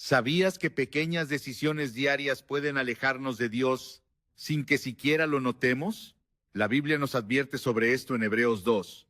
¿Sabías que pequeñas decisiones diarias pueden alejarnos de Dios sin que siquiera lo notemos? La Biblia nos advierte sobre esto en Hebreos 2.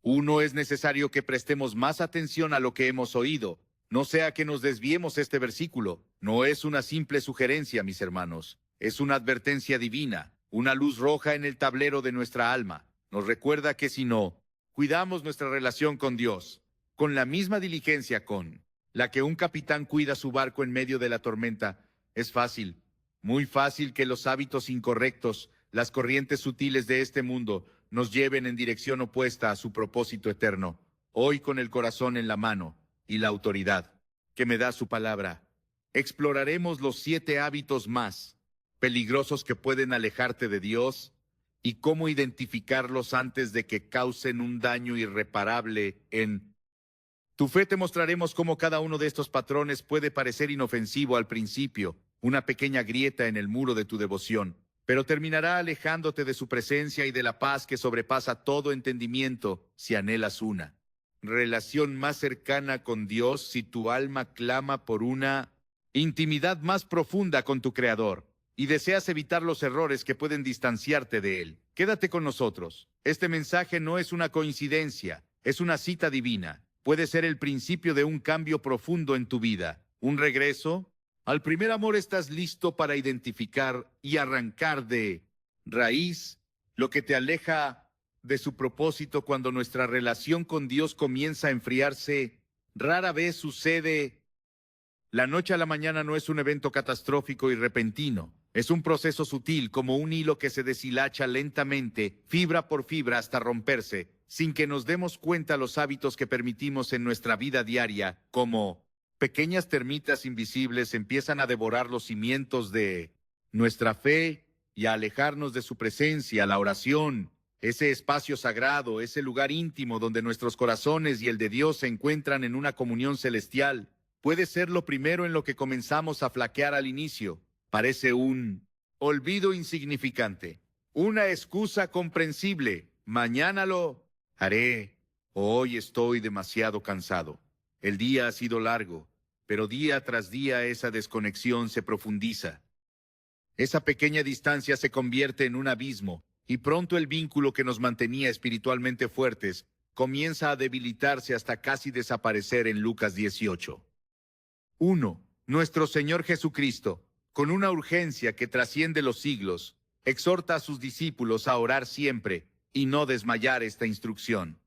1. Es necesario que prestemos más atención a lo que hemos oído, no sea que nos desviemos. Este versículo no es una simple sugerencia, mis hermanos, es una advertencia divina, una luz roja en el tablero de nuestra alma. Nos recuerda que si no cuidamos nuestra relación con Dios, con la misma diligencia con la que un capitán cuida su barco en medio de la tormenta, es fácil, muy fácil que los hábitos incorrectos, las corrientes sutiles de este mundo, nos lleven en dirección opuesta a su propósito eterno. Hoy, con el corazón en la mano y la autoridad que me da su palabra, exploraremos los 7 hábitos más peligrosos que pueden alejarte de Dios y cómo identificarlos antes de que causen un daño irreparable en tu fe. Te mostraremos cómo cada uno de estos patrones puede parecer inofensivo al principio, una pequeña grieta en el muro de tu devoción, pero terminará alejándote de su presencia y de la paz que sobrepasa todo entendimiento si anhelas una relación más cercana con Dios, si tu alma clama por una intimidad más profunda con tu Creador y deseas evitar los errores que pueden distanciarte de Él. Quédate con nosotros. Este mensaje no es una coincidencia, es una cita divina. Puede ser el principio de un cambio profundo en tu vida, un regreso al primer amor. ¿Estás listo para identificar y arrancar de raíz lo que te aleja de su propósito? Cuando nuestra relación con Dios comienza a enfriarse, rara vez sucede la noche a la mañana. No es un evento catastrófico y repentino. Es un proceso sutil, como un hilo que se deshilacha lentamente, fibra por fibra, hasta romperse, sin que nos demos cuenta. Los hábitos que permitimos en nuestra vida diaria, como pequeñas termitas invisibles, empiezan a devorar los cimientos de nuestra fe y a alejarnos de su presencia. La oración, ese espacio sagrado, ese lugar íntimo donde nuestros corazones y el de Dios se encuentran en una comunión celestial, puede ser lo primero en lo que comenzamos a flaquear al inicio. Parece un olvido insignificante, una excusa comprensible. Mañana lo haré. Hoy estoy demasiado cansado. El día ha sido largo, pero día tras día esa desconexión se profundiza. Esa pequeña distancia se convierte en un abismo, y pronto el vínculo que nos mantenía espiritualmente fuertes comienza a debilitarse hasta casi desaparecer. En Lucas 18. 1. Nuestro Señor Jesucristo, con una urgencia que trasciende los siglos, exhorta a sus discípulos a orar siempre y no desmayar. Esta instrucción,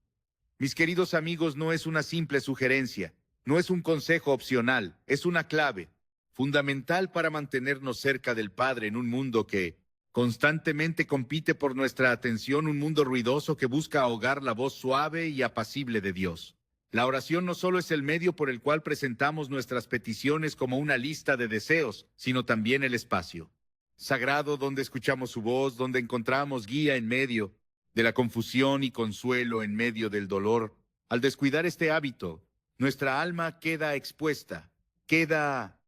mis queridos amigos, no es una simple sugerencia, no es un consejo opcional, es una clave fundamental para mantenernos cerca del Padre en un mundo que constantemente compite por nuestra atención, un mundo ruidoso que busca ahogar la voz suave y apacible de Dios. La oración no solo es el medio por el cual presentamos nuestras peticiones como una lista de deseos, sino también el espacio sagrado donde escuchamos su voz, donde encontramos guía en medio de la confusión y consuelo en medio del dolor. Al descuidar este hábito, nuestra alma queda expuesta, queda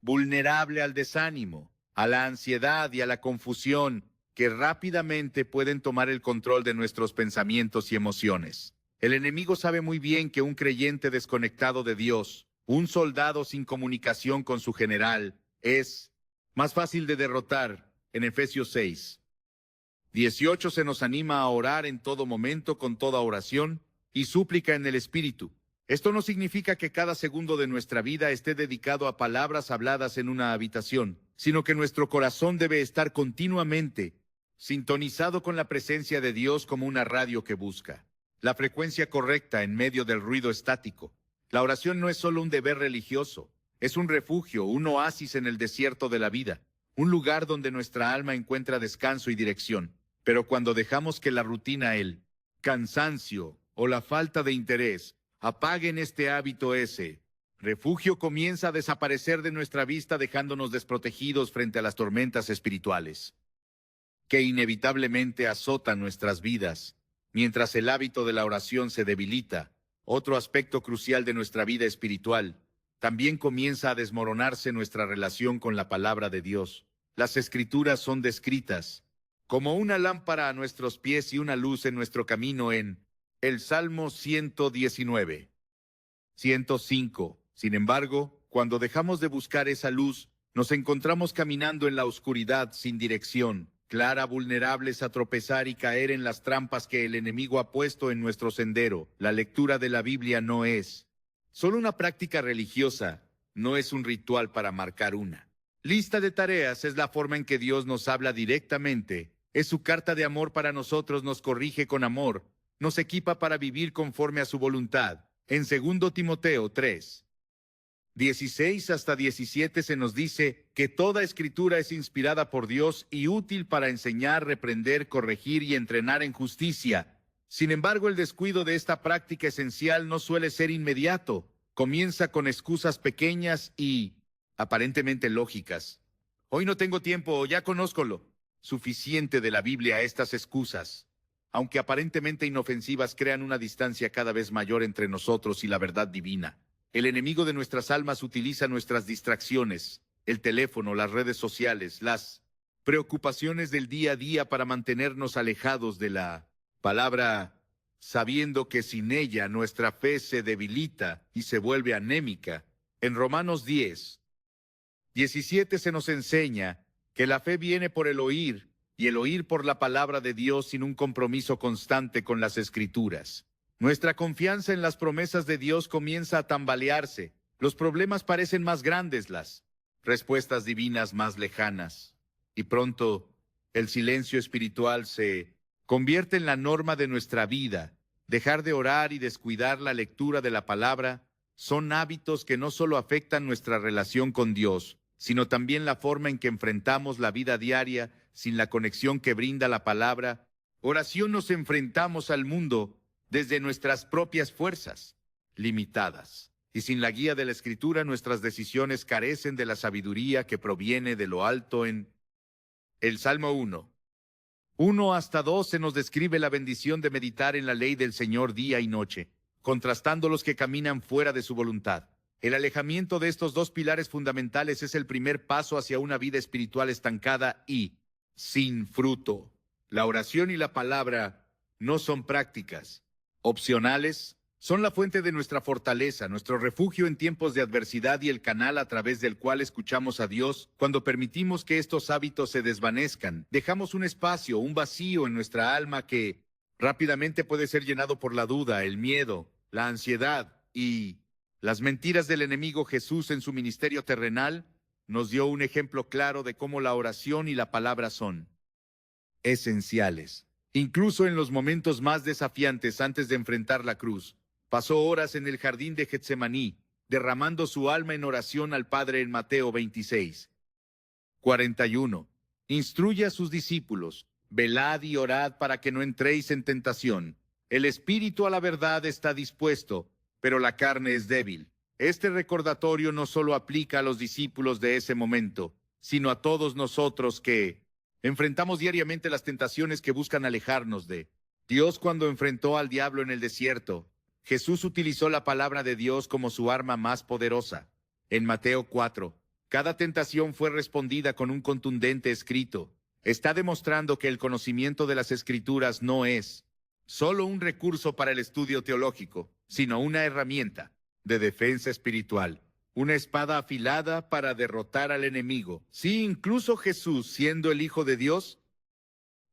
vulnerable al desánimo, a la ansiedad y a la confusión que rápidamente pueden tomar el control de nuestros pensamientos y emociones. El enemigo sabe muy bien que un creyente desconectado de Dios, un soldado sin comunicación con su general, es más fácil de derrotar. En Efesios 6:18 se nos anima a orar en todo momento con toda oración y súplica en el Espíritu. Esto no significa que cada segundo de nuestra vida esté dedicado a palabras habladas en una habitación, sino que nuestro corazón debe estar continuamente sintonizado con la presencia de Dios, como una radio que busca la frecuencia correcta en medio del ruido estático. La oración no es solo un deber religioso, es un refugio, un oasis en el desierto de la vida, un lugar donde nuestra alma encuentra descanso y dirección. Pero cuando dejamos que la rutina, el cansancio o la falta de interés apaguen este hábito, ese refugio comienza a desaparecer de nuestra vista, dejándonos desprotegidos frente a las tormentas espirituales que inevitablemente azotan nuestras vidas. Mientras el hábito de la oración se debilita, otro aspecto crucial de nuestra vida espiritual, también comienza a desmoronarse: nuestra relación con la palabra de Dios. Las Escrituras son descritas como una lámpara a nuestros pies y una luz en nuestro camino en el Salmo 119. 105. Sin embargo, cuando dejamos de buscar esa luz, nos encontramos caminando en la oscuridad sin dirección, clara, vulnerables a tropezar y caer en las trampas que el enemigo ha puesto en nuestro sendero. La lectura de la Biblia no es solo una práctica religiosa, no es un ritual para marcar una lista de tareas, es la forma en que Dios nos habla directamente. Es su carta de amor para nosotros, nos corrige con amor, nos equipa para vivir conforme a su voluntad. En 2 Timoteo 3, 16 hasta 17 se nos dice que toda escritura es inspirada por Dios y útil para enseñar, reprender, corregir y entrenar en justicia. Sin embargo, el descuido de esta práctica esencial no suele ser inmediato. Comienza con excusas pequeñas y aparentemente lógicas. Hoy no tengo tiempo, ya conozco lo suficiente de la Biblia. Estas excusas, aunque aparentemente inofensivas, crean una distancia cada vez mayor entre nosotros y la verdad divina. El enemigo de nuestras almas utiliza nuestras distracciones, el teléfono, las redes sociales, las preocupaciones del día a día para mantenernos alejados de la palabra, sabiendo que sin ella nuestra fe se debilita y se vuelve anémica. En Romanos 10, 17 se nos enseña que la fe viene por el oír, y el oír por la palabra de Dios sin un compromiso constante con las Escrituras. Nuestra confianza en las promesas de Dios comienza a tambalearse. Los problemas parecen más grandes, las respuestas divinas más lejanas. Y pronto, el silencio espiritual se convierte en la norma de nuestra vida. Dejar de orar y descuidar la lectura de la palabra son hábitos que no solo afectan nuestra relación con Dios, sino también la forma en que enfrentamos la vida diaria sin la conexión que brinda la palabra. Oración nos enfrentamos al mundo desde nuestras propias fuerzas, limitadas. Y sin la guía de la Escritura, nuestras decisiones carecen de la sabiduría que proviene de lo alto. En el Salmo 1 hasta 2 se nos describe la bendición de meditar en la ley del Señor día y noche, contrastando los que caminan fuera de su voluntad. El alejamiento de estos dos pilares fundamentales es el primer paso hacia una vida espiritual estancada y sin fruto. La oración y la palabra no son prácticas opcionales, son la fuente de nuestra fortaleza, nuestro refugio en tiempos de adversidad y el canal a través del cual escuchamos a Dios. Cuando permitimos que estos hábitos se desvanezcan, dejamos un espacio, un vacío en nuestra alma que rápidamente puede ser llenado por la duda, el miedo, la ansiedad y las mentiras del enemigo. Jesús, en su ministerio terrenal, nos dio un ejemplo claro de cómo la oración y la palabra son esenciales. Incluso en los momentos más desafiantes antes de enfrentar la cruz, pasó horas en el jardín de Getsemaní, derramando su alma en oración al Padre. En Mateo 26, 41. Instruye a sus discípulos: velad y orad para que no entréis en tentación. El espíritu a la verdad está dispuesto, pero la carne es débil. Este recordatorio no solo aplica a los discípulos de ese momento, sino a todos nosotros que enfrentamos diariamente las tentaciones que buscan alejarnos de Dios. Cuando enfrentó al diablo en el desierto, Jesús utilizó la palabra de Dios como su arma más poderosa. En Mateo 4, cada tentación fue respondida con un contundente escrito. Está demostrando que el conocimiento de las Escrituras no es solo un recurso para el estudio teológico, sino una herramienta de defensa espiritual, una espada afilada para derrotar al enemigo. Sí, incluso Jesús, siendo el Hijo de Dios,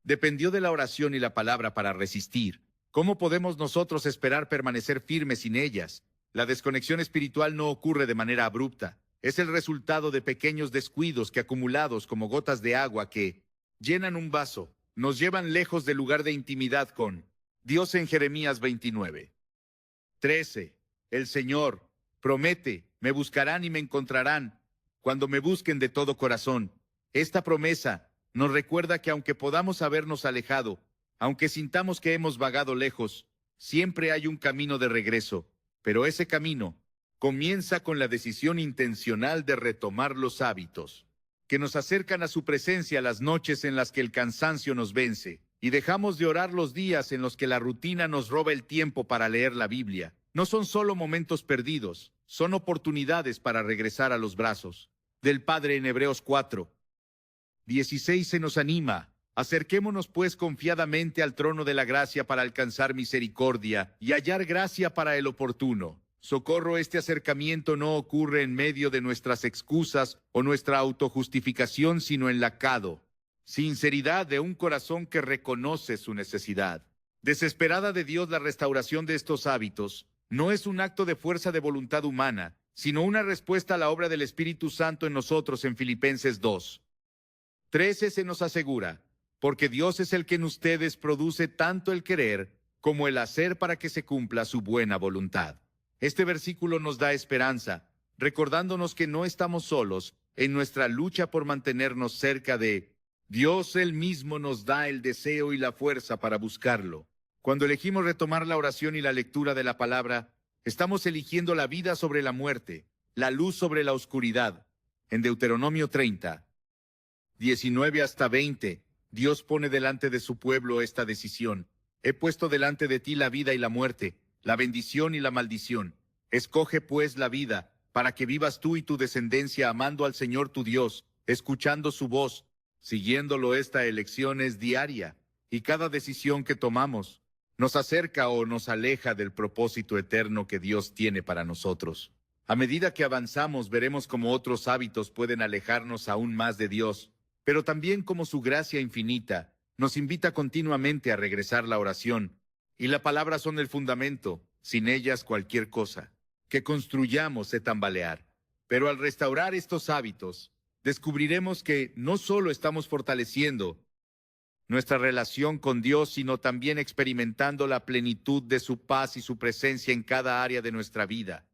dependió de la oración y la palabra para resistir. ¿Cómo podemos nosotros esperar permanecer firmes sin ellas? La desconexión espiritual no ocurre de manera abrupta. Es el resultado de pequeños descuidos que, acumulados como gotas de agua que llenan un vaso, nos llevan lejos del lugar de intimidad con Dios. En Jeremías 29, 13, el Señor promete: me buscarán y me encontrarán cuando me busquen de todo corazón. Esta promesa nos recuerda que aunque podamos habernos alejado, aunque sintamos que hemos vagado lejos, siempre hay un camino de regreso. Pero ese camino comienza con la decisión intencional de retomar los hábitos que nos acercan a su presencia, las noches en las que el cansancio nos vence y dejamos de orar, los días en los que la rutina nos roba el tiempo para leer la Biblia. No son solo momentos perdidos, son oportunidades para regresar a los brazos del Padre. En Hebreos 4, 16 se nos anima: acerquémonos pues confiadamente al trono de la gracia para alcanzar misericordia y hallar gracia para el oportuno Socorro, este acercamiento no ocurre en medio de nuestras excusas o nuestra autojustificación, sino enlacado. Sinceridad de un corazón que reconoce su necesidad. Desesperada de Dios, la restauración de estos hábitos no es un acto de fuerza de voluntad humana, sino una respuesta a la obra del Espíritu Santo en nosotros en Filipenses 2:13 se nos asegura, porque Dios es el que en ustedes produce tanto el querer como el hacer para que se cumpla su buena voluntad. Este versículo nos da esperanza, recordándonos que no estamos solos en nuestra lucha por mantenernos cerca de Dios. Él mismo nos da el deseo y la fuerza para buscarlo. Cuando elegimos retomar la oración y la lectura de la palabra, estamos eligiendo la vida sobre la muerte, la luz sobre la oscuridad. En Deuteronomio 30:19 hasta 20, Dios pone delante de su pueblo esta decisión. He puesto delante de ti la vida y la muerte, la bendición y la maldición. Escoge pues la vida, para que vivas tú y tu descendencia amando al Señor tu Dios, escuchando su voz, siguiéndolo. Esta elección es diaria, y cada decisión que tomamos nos acerca o nos aleja del propósito eterno que Dios tiene para nosotros. A medida que avanzamos, veremos cómo otros hábitos pueden alejarnos aún más de Dios, pero también cómo su gracia infinita nos invita continuamente a regresar. La oración y la palabra son el fundamento. Sin ellas cualquier cosa que construyamos se tambalear. Pero al restaurar estos hábitos, descubriremos que no solo estamos fortaleciendo nuestra relación con Dios, sino también experimentando la plenitud de su paz y su presencia en cada área de nuestra vida.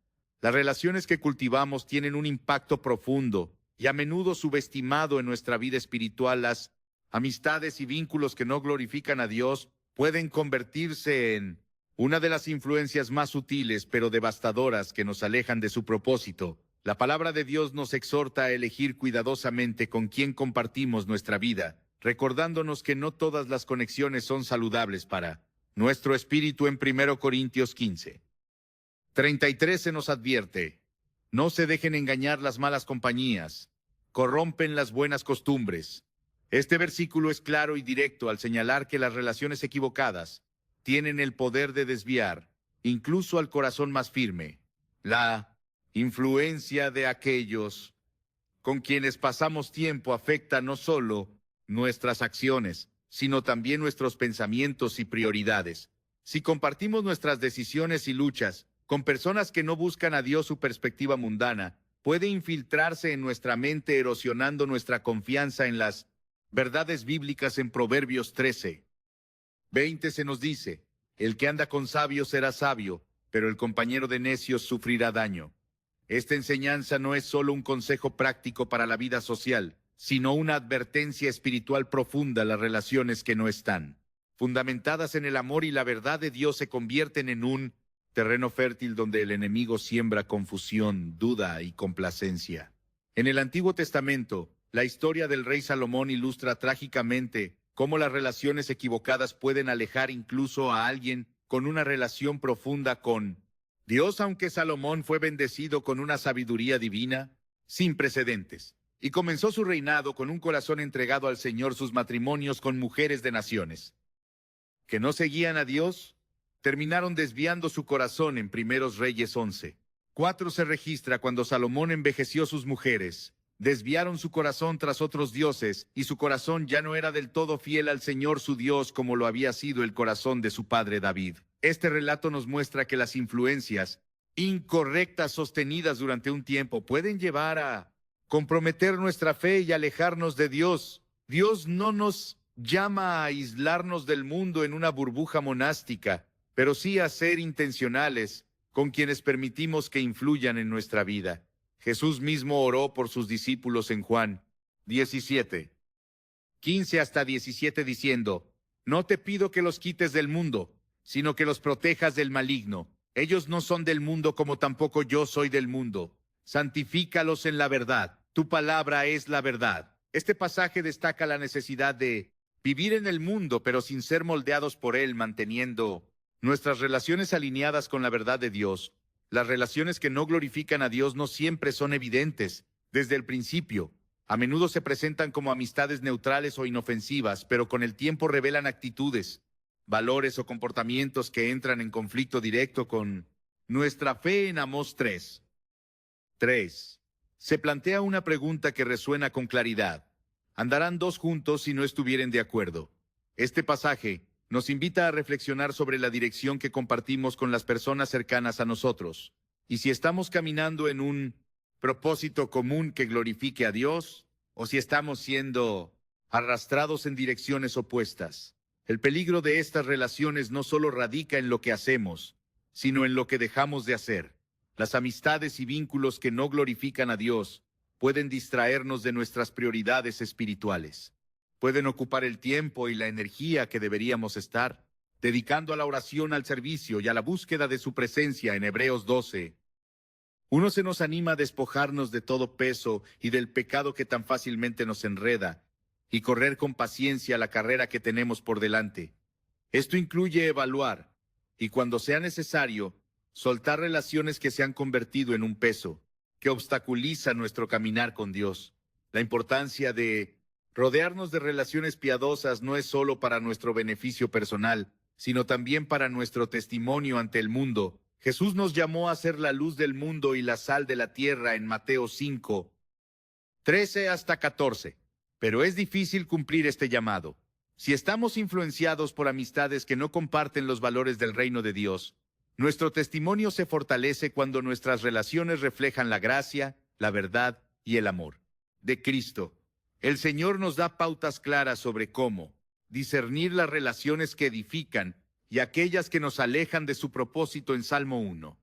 Las relaciones que cultivamos tienen un impacto profundo y a menudo subestimado en nuestra vida espiritual. Las amistades y vínculos que no glorifican a Dios pueden convertirse en una de las influencias más sutiles pero devastadoras que nos alejan de su propósito. La palabra de Dios nos exhorta a elegir cuidadosamente con quién compartimos nuestra vida, recordándonos que no todas las conexiones son saludables para nuestro espíritu. En 1 Corintios 15:33 se nos advierte: no se dejen engañar las malas compañías, corrompen las buenas costumbres. Este versículo es claro y directo al señalar que las relaciones equivocadas tienen el poder de desviar, incluso al corazón más firme. La influencia de aquellos con quienes pasamos tiempo afecta no solo nuestras acciones, sino también nuestros pensamientos y prioridades. Si compartimos nuestras decisiones y luchas con personas que no buscan a Dios, su perspectiva mundana puede infiltrarse en nuestra mente, erosionando nuestra confianza en las verdades bíblicas. En Proverbios 13:20 se nos dice: el que anda con sabios será sabio, pero el compañero de necios sufrirá daño. Esta enseñanza no es solo un consejo práctico para la vida social, sino una advertencia espiritual profunda. Las relaciones que no están fundamentadas en el amor y la verdad de Dios se convierten en un terreno fértil donde el enemigo siembra confusión, duda y complacencia. En el Antiguo Testamento, la historia del rey Salomón ilustra trágicamente cómo las relaciones equivocadas pueden alejar incluso a alguien con una relación profunda con Dios. Aunque Salomón fue bendecido con una sabiduría divina sin precedentes y comenzó su reinado con un corazón entregado al Señor, sus matrimonios con mujeres de naciones que no seguían a Dios terminaron desviando su corazón. En Primeros Reyes 11:4 se registra: cuando Salomón envejeció, sus mujeres desviaron su corazón tras otros dioses, y su corazón ya no era del todo fiel al Señor su Dios como lo había sido el corazón de su padre David. Este relato nos muestra que las influencias incorrectas sostenidas durante un tiempo pueden llevar a comprometer nuestra fe y alejarnos de Dios. Dios no nos llama a aislarnos del mundo en una burbuja monástica, pero sí a ser intencionales con quienes permitimos que influyan en nuestra vida. Jesús mismo oró por sus discípulos en Juan 17:15 hasta 17, diciendo: no te pido que los quites del mundo, sino que los protejas del maligno. Ellos no son del mundo, como tampoco yo soy del mundo. Santifícalos en la verdad. Tu palabra es la verdad. Este pasaje destaca la necesidad de vivir en el mundo, pero sin ser moldeados por él, manteniendo nuestras relaciones alineadas con la verdad de Dios. Las relaciones que no glorifican a Dios no siempre son evidentes desde el principio. A menudo se presentan como amistades neutrales o inofensivas, pero con el tiempo revelan actitudes, valores o comportamientos que entran en conflicto directo con Nuestra fe en Amós 3. 3. Se plantea una pregunta que resuena con claridad. ¿Andarán dos juntos si no estuvieren de acuerdo? Este pasaje nos invita a reflexionar sobre la dirección que compartimos con las personas cercanas a nosotros, y si estamos caminando en un propósito común que glorifique a Dios, o si estamos siendo arrastrados en direcciones opuestas. El peligro de estas relaciones no solo radica en lo que hacemos, sino en lo que dejamos de hacer. Las amistades y vínculos que no glorifican a Dios pueden distraernos de nuestras prioridades espirituales. Pueden ocupar el tiempo y la energía que deberíamos estar dedicando a la oración, al servicio y a la búsqueda de su presencia en Hebreos 12. Uno se nos anima a despojarnos de todo peso y del pecado que tan fácilmente nos enreda y correr con paciencia la carrera que tenemos por delante. Esto incluye evaluar y, cuando sea necesario, soltar relaciones que se han convertido en un peso que obstaculiza nuestro caminar con Dios. La importancia de rodearnos de relaciones piadosas no es solo para nuestro beneficio personal, sino también para nuestro testimonio ante el mundo. Jesús nos llamó a ser la luz del mundo y la sal de la tierra en Mateo 5, 13 hasta 14. Pero es difícil cumplir este llamado. Si estamos influenciados por amistades que no comparten los valores del reino de Dios, nuestro testimonio se fortalece cuando nuestras relaciones reflejan la gracia, la verdad y el amor de Cristo. El Señor nos da pautas claras sobre cómo discernir las relaciones que edifican y aquellas que nos alejan de su propósito en Salmo 1.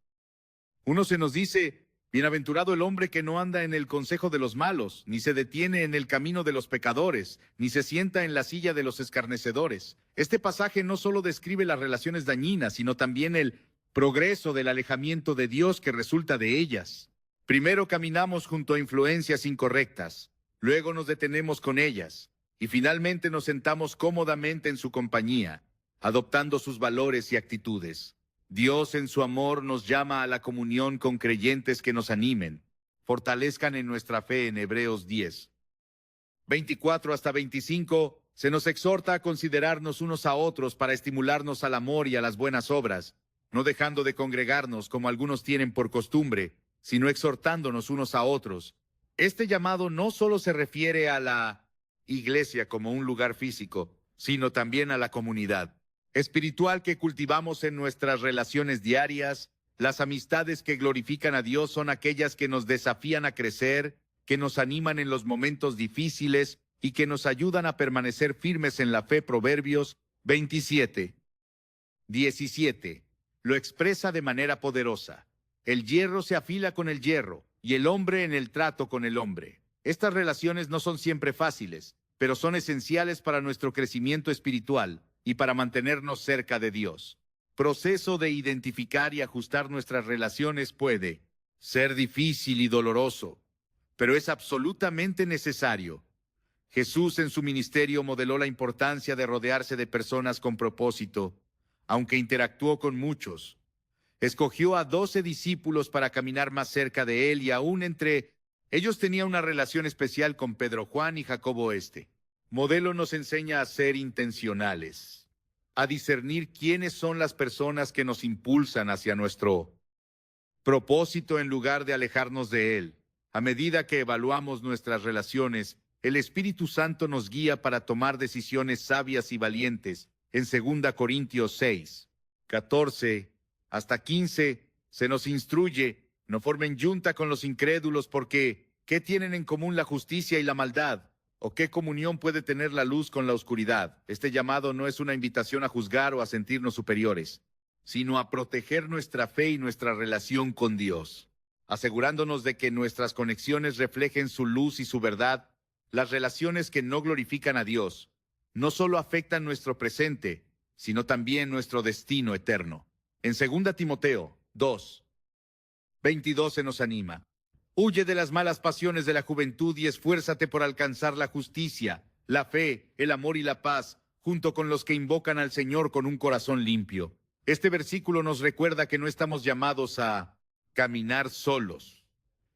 Uno se nos dice: bienaventurado el hombre que no anda en el consejo de los malos, ni se detiene en el camino de los pecadores, ni se sienta en la silla de los escarnecedores. Este pasaje no solo describe las relaciones dañinas, sino también el progreso del alejamiento de Dios que resulta de ellas. Primero caminamos junto a influencias incorrectas, luego nos detenemos con ellas, y finalmente nos sentamos cómodamente en su compañía, adoptando sus valores y actitudes. Dios, en su amor, nos llama a la comunión con creyentes que nos animen, fortalezcan en nuestra fe en Hebreos 10. 24 hasta 25, se nos exhorta a considerarnos unos a otros para estimularnos al amor y a las buenas obras, no dejando de congregarnos como algunos tienen por costumbre, sino exhortándonos unos a otros. Este llamado no solo se refiere a la iglesia como un lugar físico, sino también a la comunidad espiritual que cultivamos en nuestras relaciones diarias. Las amistades que glorifican a Dios son aquellas que nos desafían a crecer, que nos animan en los momentos difíciles y que nos ayudan a permanecer firmes en la fe. Proverbios 27, 17 lo expresa de manera poderosa. El hierro se afila con el hierro, y el hombre en el trato con el hombre. Estas relaciones no son siempre fáciles, pero son esenciales para nuestro crecimiento espiritual y para mantenernos cerca de Dios. Proceso de identificar y ajustar nuestras relaciones puede ser difícil y doloroso, pero es absolutamente necesario. Jesús en su ministerio modeló la importancia de rodearse de personas con propósito, aunque interactuó con muchos. Escogió a 12 discípulos para caminar más cerca de él, y aún entre ellos tenía una relación especial con Pedro, Juan y Jacobo. Este modelo nos enseña a ser intencionales, a discernir quiénes son las personas que nos impulsan hacia nuestro propósito en lugar de alejarnos de él. A medida que evaluamos nuestras relaciones, el Espíritu Santo nos guía para tomar decisiones sabias y valientes. En 2 Corintios 6, 14 hasta 15, se nos instruye: no formen yunta con los incrédulos, porque ¿qué tienen en común la justicia y la maldad? ¿O qué comunión puede tener la luz con la oscuridad? Este llamado no es una invitación a juzgar o a sentirnos superiores, sino a proteger nuestra fe y nuestra relación con Dios, asegurándonos de que nuestras conexiones reflejen su luz y su verdad. Las relaciones que no glorifican a Dios no solo afectan nuestro presente, sino también nuestro destino eterno. En 2 Timoteo 2, 22 se nos anima: huye de las malas pasiones de la juventud y esfuérzate por alcanzar la justicia, la fe, el amor y la paz, junto con los que invocan al Señor con un corazón limpio. Este versículo nos recuerda que no estamos llamados a caminar solos,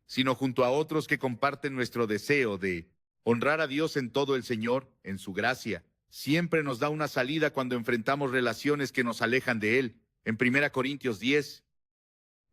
sino junto a otros que comparten nuestro deseo de honrar a Dios en todo. El Señor, en su gracia, siempre nos da una salida cuando enfrentamos relaciones que nos alejan de Él. En 1 Corintios 10,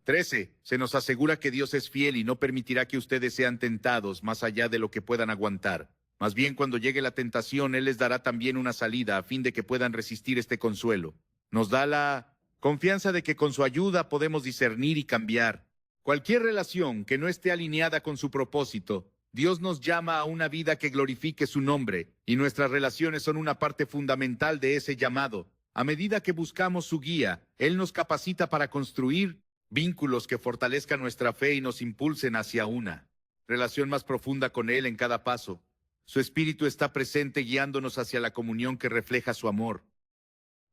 13. Se nos asegura que Dios es fiel y no permitirá que ustedes sean tentados más allá de lo que puedan aguantar. Más bien, cuando llegue la tentación, Él les dará también una salida a fin de que puedan resistir este consuelo. Nos da la confianza de que con su ayuda podemos discernir y cambiar. Cualquier relación que no esté alineada con su propósito, Dios nos llama a una vida que glorifique su nombre, y nuestras relaciones son una parte fundamental de ese llamado. A medida que buscamos su guía, Él nos capacita para construir vínculos que fortalezcan nuestra fe y nos impulsen hacia una relación más profunda con Él en cada paso. Su Espíritu está presente guiándonos hacia la comunión que refleja su amor.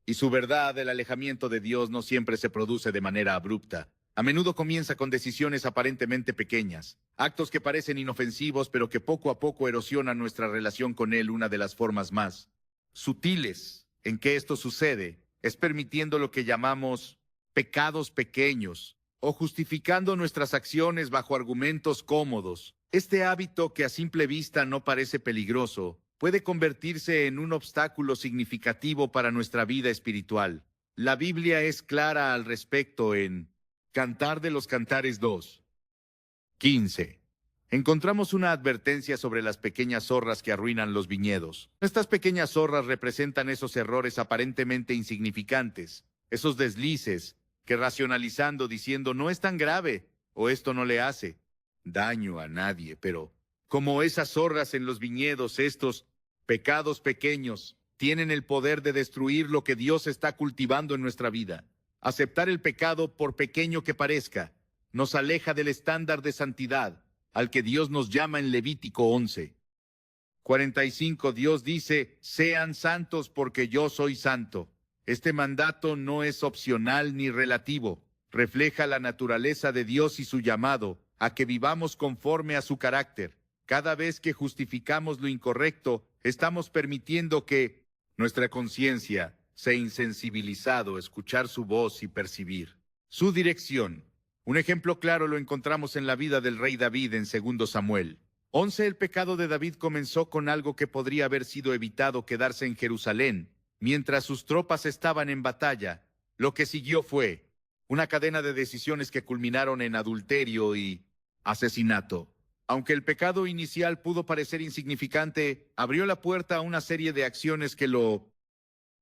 Y su verdad, el alejamiento de Dios, no siempre se produce de manera abrupta. A menudo comienza con decisiones aparentemente pequeñas, actos que parecen inofensivos, pero que poco a poco erosionan nuestra relación con Él. Una de las formas más sutiles en que esto sucede es permitiendo lo que llamamos pecados pequeños o justificando nuestras acciones bajo argumentos cómodos. Este hábito, que a simple vista no parece peligroso, puede convertirse en un obstáculo significativo para nuestra vida espiritual. La Biblia es clara al respecto en Cantar de los Cantares 2:15. Encontramos una advertencia sobre las pequeñas zorras que arruinan los viñedos. Estas pequeñas zorras representan esos errores aparentemente insignificantes, esos deslices que racionalizando, diciendo no es tan grave o esto no le hace daño a nadie, pero como esas zorras en los viñedos, estos pecados pequeños tienen el poder de destruir lo que Dios está cultivando en nuestra vida. Aceptar el pecado, por pequeño que parezca, nos aleja del estándar de santidad al que Dios nos llama en Levítico 11:45. Dios dice, sean santos porque yo soy santo. Este mandato no es opcional ni relativo. Refleja la naturaleza de Dios y su llamado a que vivamos conforme a su carácter. Cada vez que justificamos lo incorrecto, estamos permitiendo que nuestra conciencia sea insensibilizado a escuchar su voz y percibir su dirección. Un ejemplo claro lo encontramos en la vida del rey David en 2 Samuel 11. El pecado de David comenzó con algo que podría haber sido evitado: quedarse en Jerusalén mientras sus tropas estaban en batalla. Lo que siguió fue una cadena de decisiones que culminaron en adulterio y asesinato. Aunque el pecado inicial pudo parecer insignificante, abrió la puerta a una serie de acciones que lo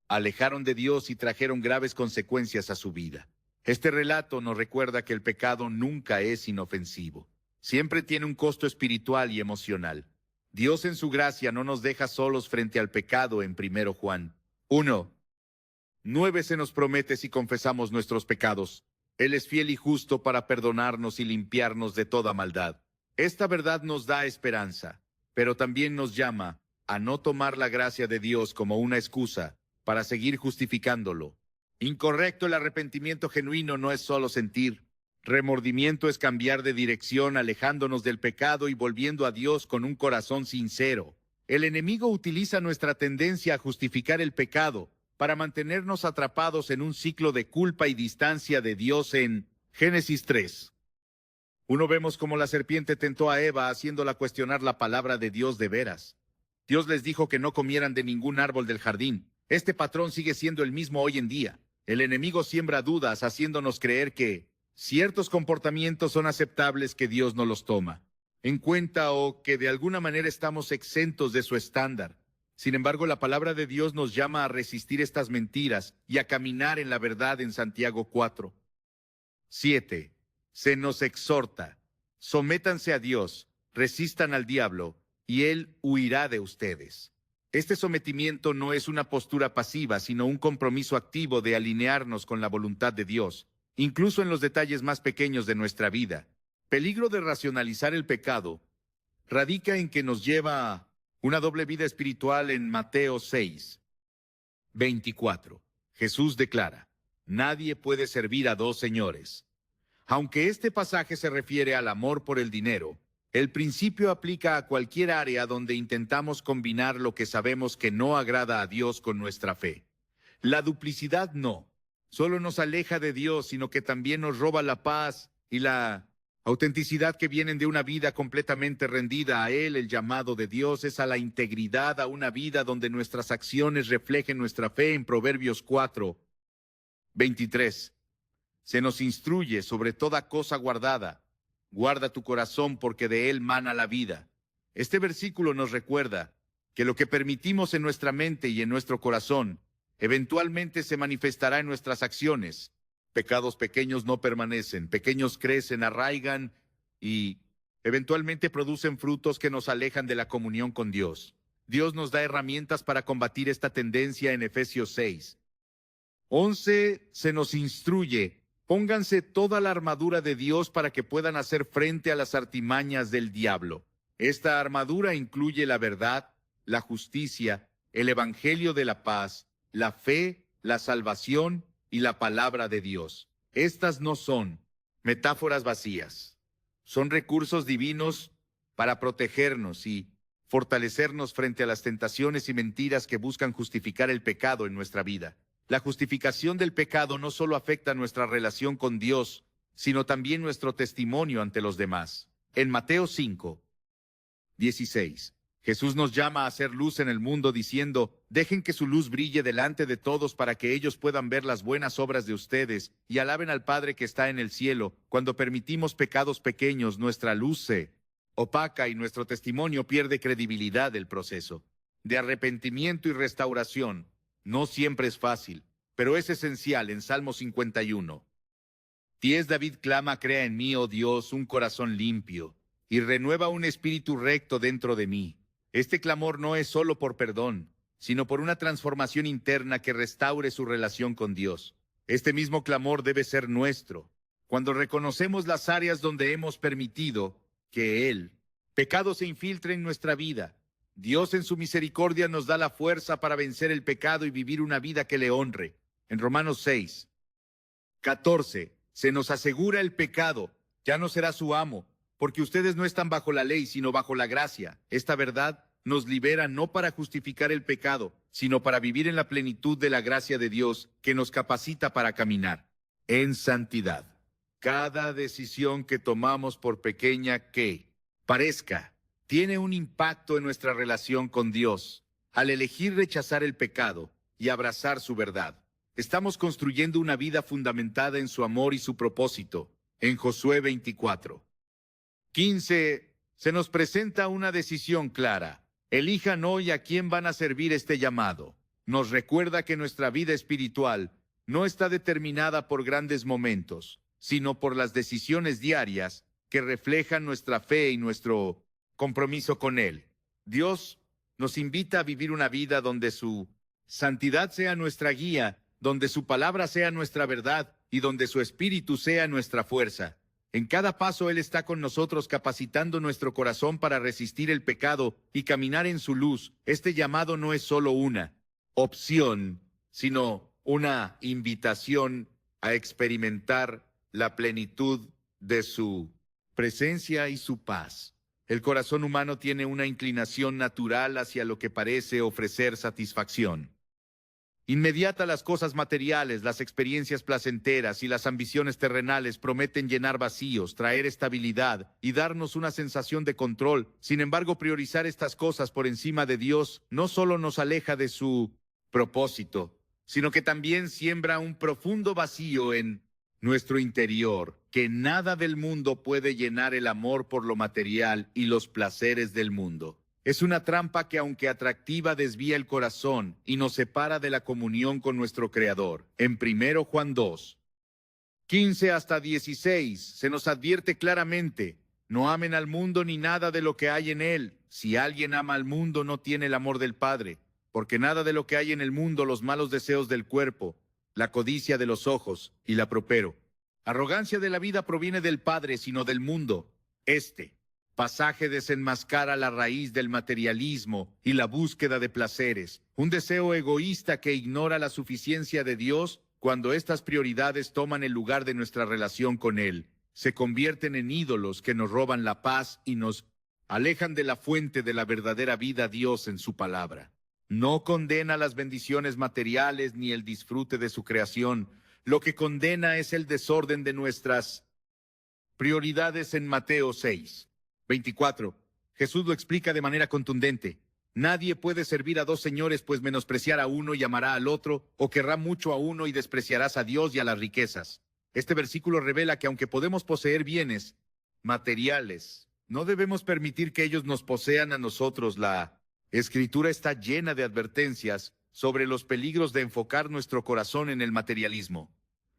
alejaron de Dios y trajeron graves consecuencias a su vida. Este relato nos recuerda que el pecado nunca es inofensivo. Siempre tiene un costo espiritual y emocional. Dios en su gracia no nos deja solos frente al pecado. En 1 Juan 1:9 se nos promete: si confesamos nuestros pecados, Él es fiel y justo para perdonarnos y limpiarnos de toda maldad. Esta verdad nos da esperanza, pero también nos llama a no tomar la gracia de Dios como una excusa para seguir justificándolo. Incorrecto. El arrepentimiento genuino no es solo sentir. Remordimiento es cambiar de dirección, alejándonos del pecado y volviendo a Dios con un corazón sincero. El enemigo utiliza nuestra tendencia a justificar el pecado para mantenernos atrapados en un ciclo de culpa y distancia de Dios. En Génesis 3:1 vemos cómo la serpiente tentó a Eva, haciéndola cuestionar la palabra de Dios de veras. Dios les dijo que no comieran de ningún árbol del jardín. Este patrón sigue siendo el mismo hoy en día. El enemigo siembra dudas, haciéndonos creer que ciertos comportamientos son aceptables, que Dios no los toma en cuenta o que de alguna manera estamos exentos de su estándar. Sin embargo, la palabra de Dios nos llama a resistir estas mentiras y a caminar en la verdad. En Santiago 4:7 se nos exhorta: sométanse a Dios, resistan al diablo, y Él huirá de ustedes. Este sometimiento no es una postura pasiva, sino un compromiso activo de alinearnos con la voluntad de Dios, incluso en los detalles más pequeños de nuestra vida. Peligro de racionalizar el pecado radica en que nos lleva a una doble vida espiritual. En Mateo 6:24, Jesús declara: nadie puede servir a dos señores. Aunque este pasaje se refiere al amor por el dinero, el principio aplica a cualquier área donde intentamos combinar lo que sabemos que no agrada a Dios con nuestra fe. La duplicidad no solo nos aleja de Dios, sino que también nos roba la paz y la autenticidad que vienen de una vida completamente rendida a Él. El llamado de Dios es a la integridad, a una vida donde nuestras acciones reflejen nuestra fe. En Proverbios 4:23 se nos instruye sobre toda cosa guardada. Guarda tu corazón porque de él mana la vida. Este versículo nos recuerda que lo que permitimos en nuestra mente y en nuestro corazón eventualmente se manifestará en nuestras acciones. Pecados pequeños no permanecen, pequeños crecen, arraigan y eventualmente producen frutos que nos alejan de la comunión con Dios. Dios nos da herramientas para combatir esta tendencia en Efesios 6. 11 se nos instruye: pónganse toda la armadura de Dios para que puedan hacer frente a las artimañas del diablo. Esta armadura incluye la verdad, la justicia, el evangelio de la paz, la fe, la salvación y la palabra de Dios. Estas no son metáforas vacías. Son recursos divinos para protegernos y fortalecernos frente a las tentaciones y mentiras que buscan justificar el pecado en nuestra vida. La justificación del pecado no solo afecta nuestra relación con Dios, sino también nuestro testimonio ante los demás. En Mateo 5:16, Jesús nos llama a hacer luz en el mundo diciendo: dejen que su luz brille delante de todos para que ellos puedan ver las buenas obras de ustedes y alaben al Padre que está en el cielo. Cuando permitimos pecados pequeños, nuestra luz se opaca y nuestro testimonio pierde credibilidad del proceso de arrepentimiento y restauración. No siempre es fácil, pero es esencial. En Salmo 51, 10, David clama: crea en mí, oh Dios, un corazón limpio, y renueva un espíritu recto dentro de mí. Este clamor no es solo por perdón, sino por una transformación interna que restaure su relación con Dios. Este mismo clamor debe ser nuestro cuando reconocemos las áreas donde hemos permitido que el pecado se infiltre en nuestra vida. Dios en su misericordia nos da la fuerza para vencer el pecado y vivir una vida que le honre. En Romanos 6:14 se nos asegura: el pecado ya no será su amo, porque ustedes no están bajo la ley, sino bajo la gracia. Esta verdad nos libera no para justificar el pecado, sino para vivir en la plenitud de la gracia de Dios, que nos capacita para caminar en santidad. Cada decisión que tomamos, por pequeña que parezca, tiene un impacto en nuestra relación con Dios. Al elegir rechazar el pecado y abrazar su verdad, estamos construyendo una vida fundamentada en su amor y su propósito. En Josué 24:15 se nos presenta una decisión clara: elijan hoy a quién van a servir. Este llamado nos recuerda que nuestra vida espiritual no está determinada por grandes momentos, sino por las decisiones diarias que reflejan nuestra fe y nuestro compromiso con Él. Dios nos invita a vivir una vida donde su santidad sea nuestra guía, donde su palabra sea nuestra verdad y donde su espíritu sea nuestra fuerza. En cada paso Él está con nosotros, capacitando nuestro corazón para resistir el pecado y caminar en su luz. Este llamado no es solo una opción, sino una invitación a experimentar la plenitud de su presencia y su paz. El corazón humano tiene una inclinación natural hacia lo que parece ofrecer satisfacción inmediata. Las cosas materiales, las experiencias placenteras y las ambiciones terrenales prometen llenar vacíos, traer estabilidad y darnos una sensación de control. Sin embargo, priorizar estas cosas por encima de Dios no solo nos aleja de su propósito, sino que también siembra un profundo vacío en nuestro interior, que nada del mundo puede llenar: el amor por lo material y los placeres del mundo. Es una trampa que, aunque atractiva, desvía el corazón y nos separa de la comunión con nuestro Creador. En 1 Juan 2:15 hasta 16 se nos advierte claramente: no amen al mundo ni nada de lo que hay en él. Si alguien ama al mundo, no tiene el amor del Padre, porque nada de lo que hay en el mundo, los malos deseos del cuerpo, la codicia de los ojos y la arrogancia de la vida, proviene del Padre, sino del mundo. Este pasaje desenmascara la raíz del materialismo y la búsqueda de placeres, un deseo egoísta que ignora la suficiencia de Dios. Cuando estas prioridades toman el lugar de nuestra relación con Él, se convierten en ídolos que nos roban la paz y nos alejan de la fuente de la verdadera vida, Dios en su palabra. No condena las bendiciones materiales ni el disfrute de su creación. Lo que condena es el desorden de nuestras prioridades. En Mateo 6:24, Jesús lo explica de manera contundente: nadie puede servir a dos señores, pues menospreciará a uno y amará al otro, o querrá mucho a uno y despreciarás a Dios y a las riquezas. Este versículo revela que aunque podemos poseer bienes materiales, no debemos permitir que ellos nos posean a nosotros. La Escritura está llena de advertencias sobre los peligros de enfocar nuestro corazón en el materialismo.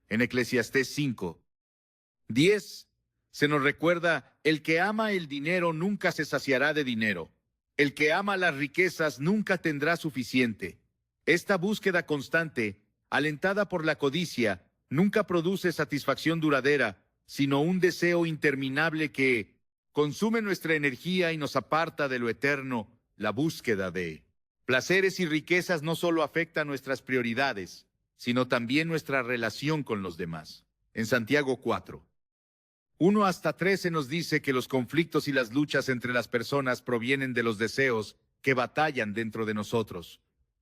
En Eclesiastés 5:10 se nos recuerda: el que ama el dinero nunca se saciará de dinero. El que ama las riquezas nunca tendrá suficiente. Esta búsqueda constante, alentada por la codicia, nunca produce satisfacción duradera, sino un deseo interminable que consume nuestra energía y nos aparta de lo eterno. La búsqueda de placeres y riquezas no solo afecta nuestras prioridades, sino también nuestra relación con los demás. En Santiago 4:1-3 se nos dice que los conflictos y las luchas entre las personas provienen de los deseos que batallan dentro de nosotros.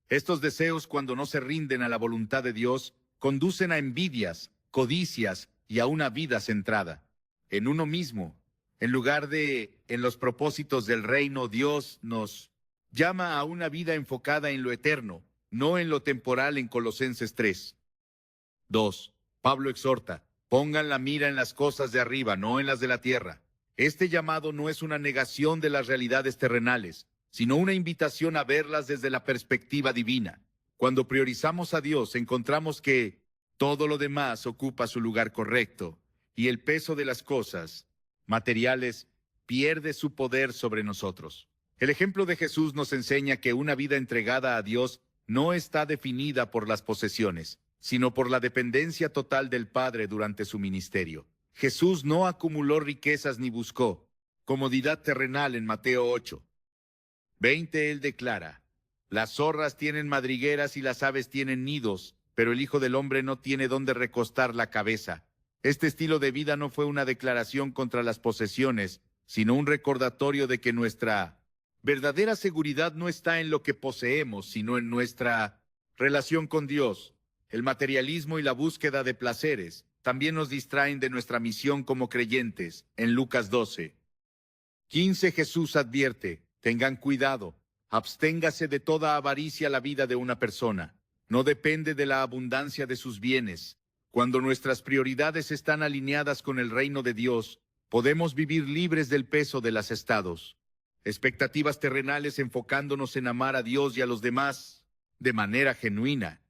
Estos deseos, cuando no se rinden a la voluntad de Dios, conducen a envidias, codicias y a una vida centrada en uno mismo. En lugar de en los propósitos del reino, Dios nos llama a una vida enfocada en lo eterno, no en lo temporal, en Colosenses 3:2. Pablo exhorta: pongan la mira en las cosas de arriba, no en las de la tierra. Este llamado no es una negación de las realidades terrenales, sino una invitación a verlas desde la perspectiva divina. Cuando priorizamos a Dios, encontramos que todo lo demás ocupa su lugar correcto, y el peso de las cosas materiales pierde su poder sobre nosotros. El ejemplo de Jesús nos enseña que una vida entregada a Dios no está definida por las posesiones, sino por la dependencia total del Padre durante su ministerio. Jesús no acumuló riquezas ni buscó comodidad terrenal. En Mateo 8:20 él declara: las zorras tienen madrigueras y las aves tienen nidos, pero el Hijo del Hombre no tiene dónde recostar la cabeza. Este estilo de vida no fue una declaración contra las posesiones, sino un recordatorio de que nuestra verdadera seguridad no está en lo que poseemos, sino en nuestra relación con Dios. El materialismo y la búsqueda de placeres también nos distraen de nuestra misión como creyentes. En Lucas 12:15 Jesús advierte: tengan cuidado, absténgase de toda avaricia. La vida de una persona no depende de la abundancia de sus bienes. Cuando nuestras prioridades están alineadas con el reino de Dios, podemos vivir libres del peso de las expectativas terrenales, enfocándonos en amar a Dios y a los demás de manera genuina.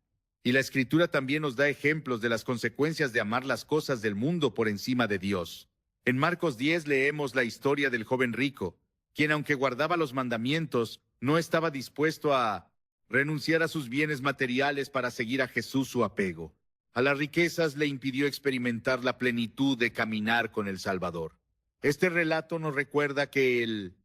Y la Escritura también nos da ejemplos de las consecuencias de amar las cosas del mundo por encima de Dios. En Marcos 10 leemos la historia del joven rico, quien, aunque guardaba los mandamientos, no estaba dispuesto a renunciar a sus bienes materiales para seguir a Jesús. Su apego a las riquezas le impidió experimentar la plenitud de caminar con el Salvador. Este relato nos recuerda que el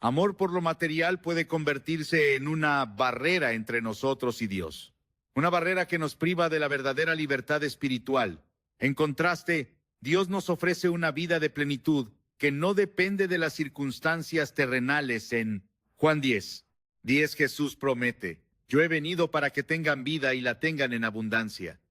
amor por lo material puede convertirse en una barrera entre nosotros y Dios. Una barrera que nos priva de la verdadera libertad espiritual. En contraste, Dios nos ofrece una vida de plenitud que no depende de las circunstancias terrenales. En Juan 10:10 Jesús promete: yo he venido para que tengan vida y la tengan en abundancia.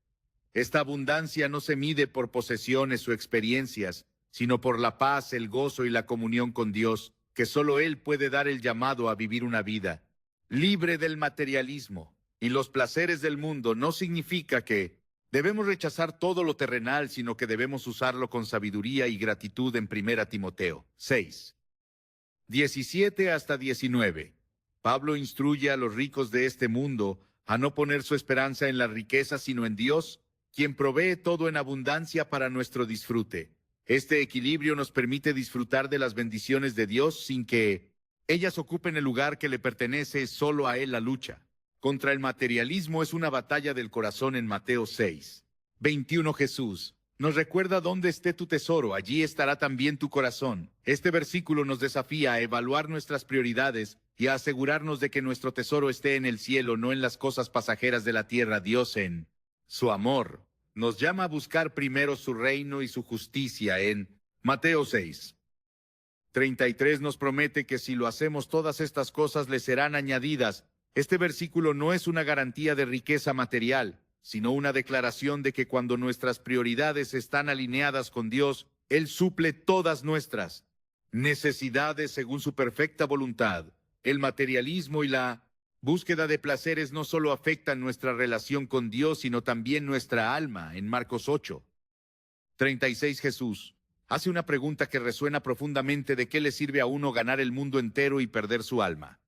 Esta abundancia no se mide por posesiones o experiencias, sino por la paz, el gozo y la comunión con Dios, que solo Él puede dar el llamado a vivir una vida libre del materialismo y los placeres del mundo. No significa que debemos rechazar todo lo terrenal, sino que debemos usarlo con sabiduría y gratitud. En 1 Timoteo 6:17-19, Pablo instruye a los ricos de este mundo a no poner su esperanza en las riquezas, sino en Dios, quien provee todo en abundancia para nuestro disfrute. Este equilibrio nos permite disfrutar de las bendiciones de Dios sin que ellas ocupen el lugar que le pertenece solo a Él. La lucha contra el materialismo es una batalla del corazón. En Mateo 6:21 Jesús nos recuerda: donde esté tu tesoro, allí estará también tu corazón. Este versículo nos desafía a evaluar nuestras prioridades y a asegurarnos de que nuestro tesoro esté en el cielo, no en las cosas pasajeras de la tierra. Dios, en su amor, nos llama a buscar primero su reino y su justicia. En Mateo 6:33 nos promete que si lo hacemos, todas estas cosas le serán añadidas. Este versículo no es una garantía de riqueza material, sino una declaración de que cuando nuestras prioridades están alineadas con Dios, Él suple todas nuestras necesidades según su perfecta voluntad. El materialismo y la búsqueda de placeres no solo afectan nuestra relación con Dios, sino también nuestra alma. En Marcos 36 Jesús hace una pregunta que resuena profundamente: ¿de qué le sirve a uno ganar el mundo entero y perder su alma?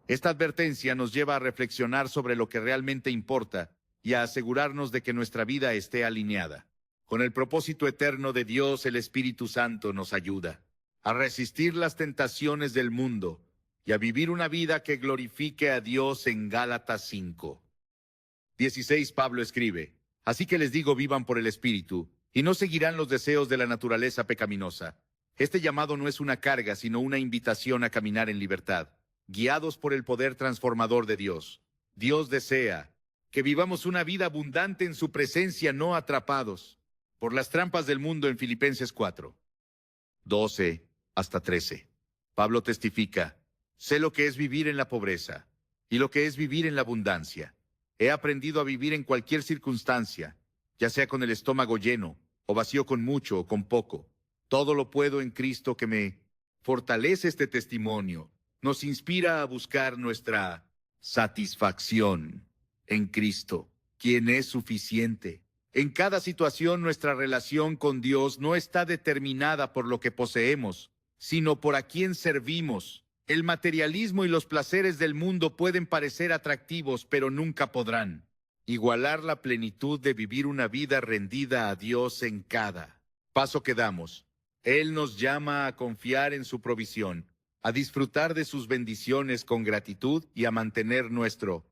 Esta advertencia nos lleva a reflexionar sobre lo que realmente importa y a asegurarnos de que nuestra vida esté alineada con el propósito eterno de Dios. El Espíritu Santo nos ayuda a resistir las tentaciones del mundo y a vivir una vida que glorifique a Dios. En Gálatas 5:16 Pablo escribe: así que les digo, vivan por el Espíritu, y no seguirán los deseos de la naturaleza pecaminosa. Este llamado no es una carga, sino una invitación a caminar en libertad, guiados por el poder transformador de Dios. Dios desea que vivamos una vida abundante en su presencia, no atrapados por las trampas del mundo. En Filipenses 4:12-13, Pablo testifica: sé lo que es vivir en la pobreza y lo que es vivir en la abundancia. He aprendido a vivir en cualquier circunstancia, ya sea con el estómago lleno, o vacío con mucho o con poco. Todo lo puedo en Cristo que me fortalece. Este testimonio nos inspira a buscar nuestra satisfacción en Cristo, quien es suficiente. En cada situación, nuestra relación con Dios no está determinada por lo que poseemos, sino por a quién servimos. El materialismo y los placeres del mundo pueden parecer atractivos, pero nunca podrán igualar la plenitud de vivir una vida rendida a Dios en cada paso que damos. Él nos llama a confiar en su provisión, a disfrutar de sus bendiciones con gratitud y a mantener nuestro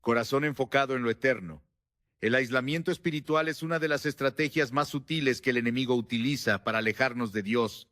corazón enfocado en lo eterno. El aislamiento espiritual es una de las estrategias más sutiles que el enemigo utiliza para alejarnos de Dios.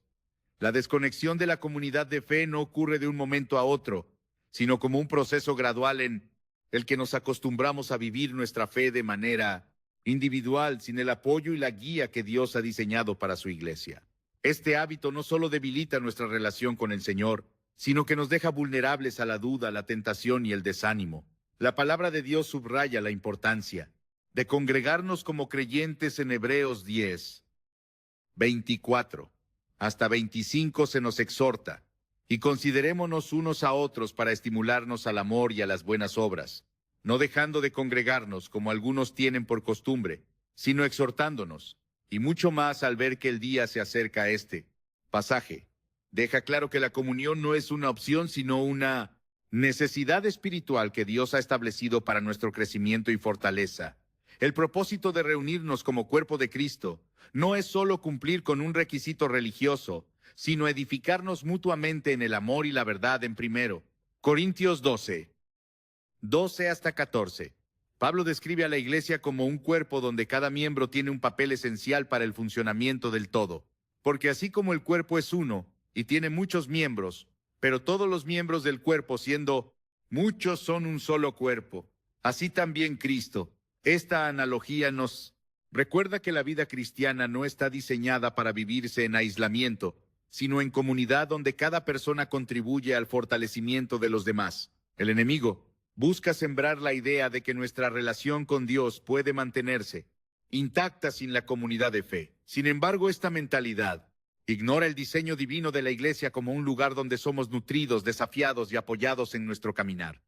La desconexión de la comunidad de fe no ocurre de un momento a otro, sino como un proceso gradual en el que nos acostumbramos a vivir nuestra fe de manera individual, sin el apoyo y la guía que Dios ha diseñado para su iglesia. Este hábito no solo debilita nuestra relación con el Señor, sino que nos deja vulnerables a la duda, la tentación y el desánimo. La palabra de Dios subraya la importancia de congregarnos como creyentes. En Hebreos 10:24-25 se nos exhorta: y considerémonos unos a otros para estimularnos al amor y a las buenas obras, no dejando de congregarnos como algunos tienen por costumbre, sino exhortándonos, y mucho más al ver que el día se acerca. Este pasaje deja claro que la comunión no es una opción, sino una necesidad espiritual que Dios ha establecido para nuestro crecimiento y fortaleza. El propósito de reunirnos como cuerpo de Cristo no es solo cumplir con un requisito religioso, sino edificarnos mutuamente en el amor y la verdad. En 1 Corintios 12:14, Pablo describe a la iglesia como un cuerpo donde cada miembro tiene un papel esencial para el funcionamiento del todo. Porque así como el cuerpo es uno y tiene muchos miembros, pero todos los miembros del cuerpo, siendo muchos, son un solo cuerpo, así también Cristo. Esta analogía nos recuerda que la vida cristiana no está diseñada para vivirse en aislamiento, sino en comunidad donde cada persona contribuye al fortalecimiento de los demás. El enemigo busca sembrar la idea de que nuestra relación con Dios puede mantenerse intacta sin la comunidad de fe. Sin embargo, esta mentalidad ignora el diseño divino de la iglesia como un lugar donde somos nutridos, desafiados y apoyados en nuestro caminar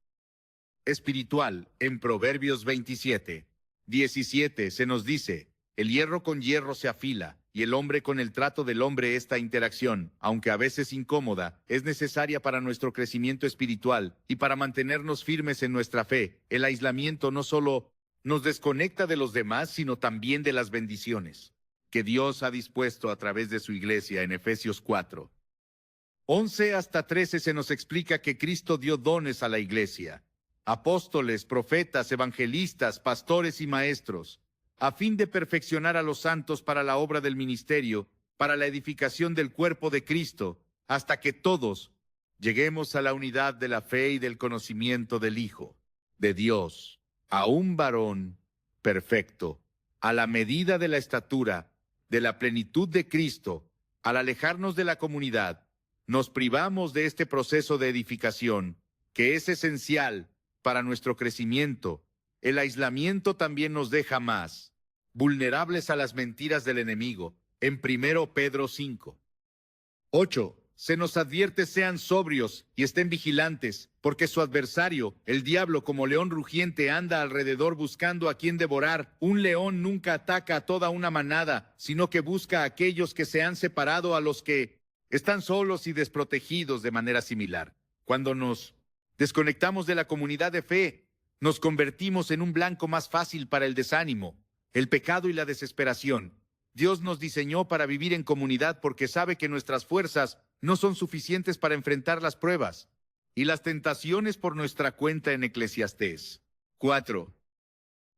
espiritual. En Proverbios 27:17 se nos dice: el hierro con hierro se afila, y el hombre con el trato del hombre. Esta interacción, aunque a veces incómoda, es necesaria para nuestro crecimiento espiritual y para mantenernos firmes en nuestra fe. El aislamiento no solo nos desconecta de los demás, sino también de las bendiciones que Dios ha dispuesto a través de su iglesia. En Efesios 4:11-13 se nos explica que Cristo dio dones a la iglesia: apóstoles, profetas, evangelistas, pastores y maestros, a fin de perfeccionar a los santos para la obra del ministerio, para la edificación del cuerpo de Cristo, hasta que todos lleguemos a la unidad de la fe y del conocimiento del Hijo de Dios, a un varón perfecto, a la medida de la estatura de la plenitud de Cristo. Al alejarnos de la comunidad, nos privamos de este proceso de edificación, que es esencial para nuestro crecimiento. El aislamiento también nos deja más vulnerables a las mentiras del enemigo. En 1 Pedro 5:8 se nos advierte sean sobrios y estén vigilantes, porque su adversario, el diablo, como león rugiente, anda alrededor buscando a quien devorar. Un león nunca ataca a toda una manada, sino que busca a aquellos que se han separado, a los que están solos y desprotegidos de manera similar. Cuando nos desconectamos de la comunidad de fe, nos convertimos en un blanco más fácil para el desánimo, el pecado y la desesperación. Dios nos diseñó para vivir en comunidad porque sabe que nuestras fuerzas no son suficientes para enfrentar las pruebas y las tentaciones por nuestra cuenta en Eclesiastés 4,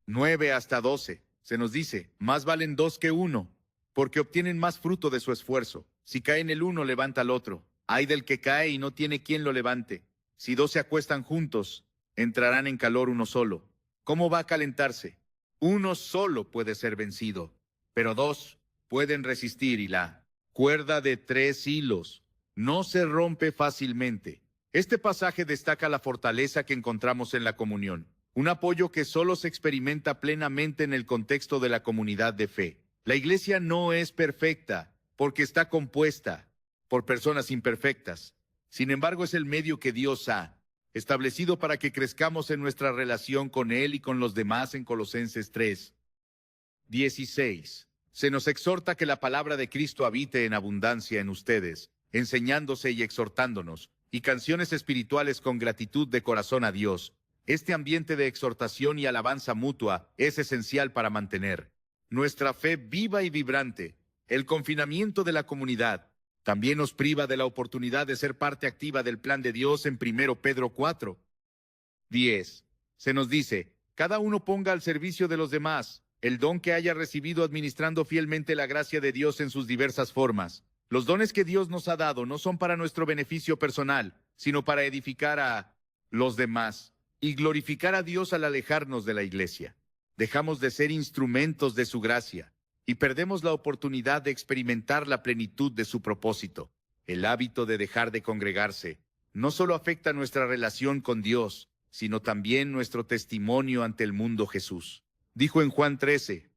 9 hasta 12. Se nos dice, más valen dos que uno, porque obtienen más fruto de su esfuerzo. Si cae en el uno, levanta al otro. Ay del que cae y no tiene quien lo levante. Si dos se acuestan juntos, entrarán en calor uno solo. ¿Cómo va a calentarse? Uno solo puede ser vencido, pero dos pueden resistir, y la cuerda de 3 hilos no se rompe fácilmente. Este pasaje destaca la fortaleza que encontramos en la comunión, un apoyo que solo se experimenta plenamente en el contexto de la comunidad de fe. La iglesia no es perfecta porque está compuesta por personas imperfectas. Sin embargo, es el medio que Dios ha establecido para que crezcamos en nuestra relación con Él y con los demás en Colosenses 3, 16. Se nos exhorta que la palabra de Cristo habite en abundancia en ustedes, enseñándose y exhortándonos, y canciones espirituales con gratitud de corazón a Dios. Este ambiente de exhortación y alabanza mutua es esencial para mantener nuestra fe viva y vibrante. El confinamiento de la comunidad también nos priva de la oportunidad de ser parte activa del plan de Dios en 1 Pedro 4, 10. Se nos dice, cada uno ponga al servicio de los demás el don que haya recibido, administrando fielmente la gracia de Dios en sus diversas formas. Los dones que Dios nos ha dado no son para nuestro beneficio personal, sino para edificar a los demás y glorificar a Dios al alejarnos de la iglesia. Dejamos de ser instrumentos de su gracia y perdemos la oportunidad de experimentar la plenitud de su propósito. El hábito de dejar de congregarse no solo afecta nuestra relación con Dios, sino también nuestro testimonio ante el mundo. Jesús dijo en Juan 13,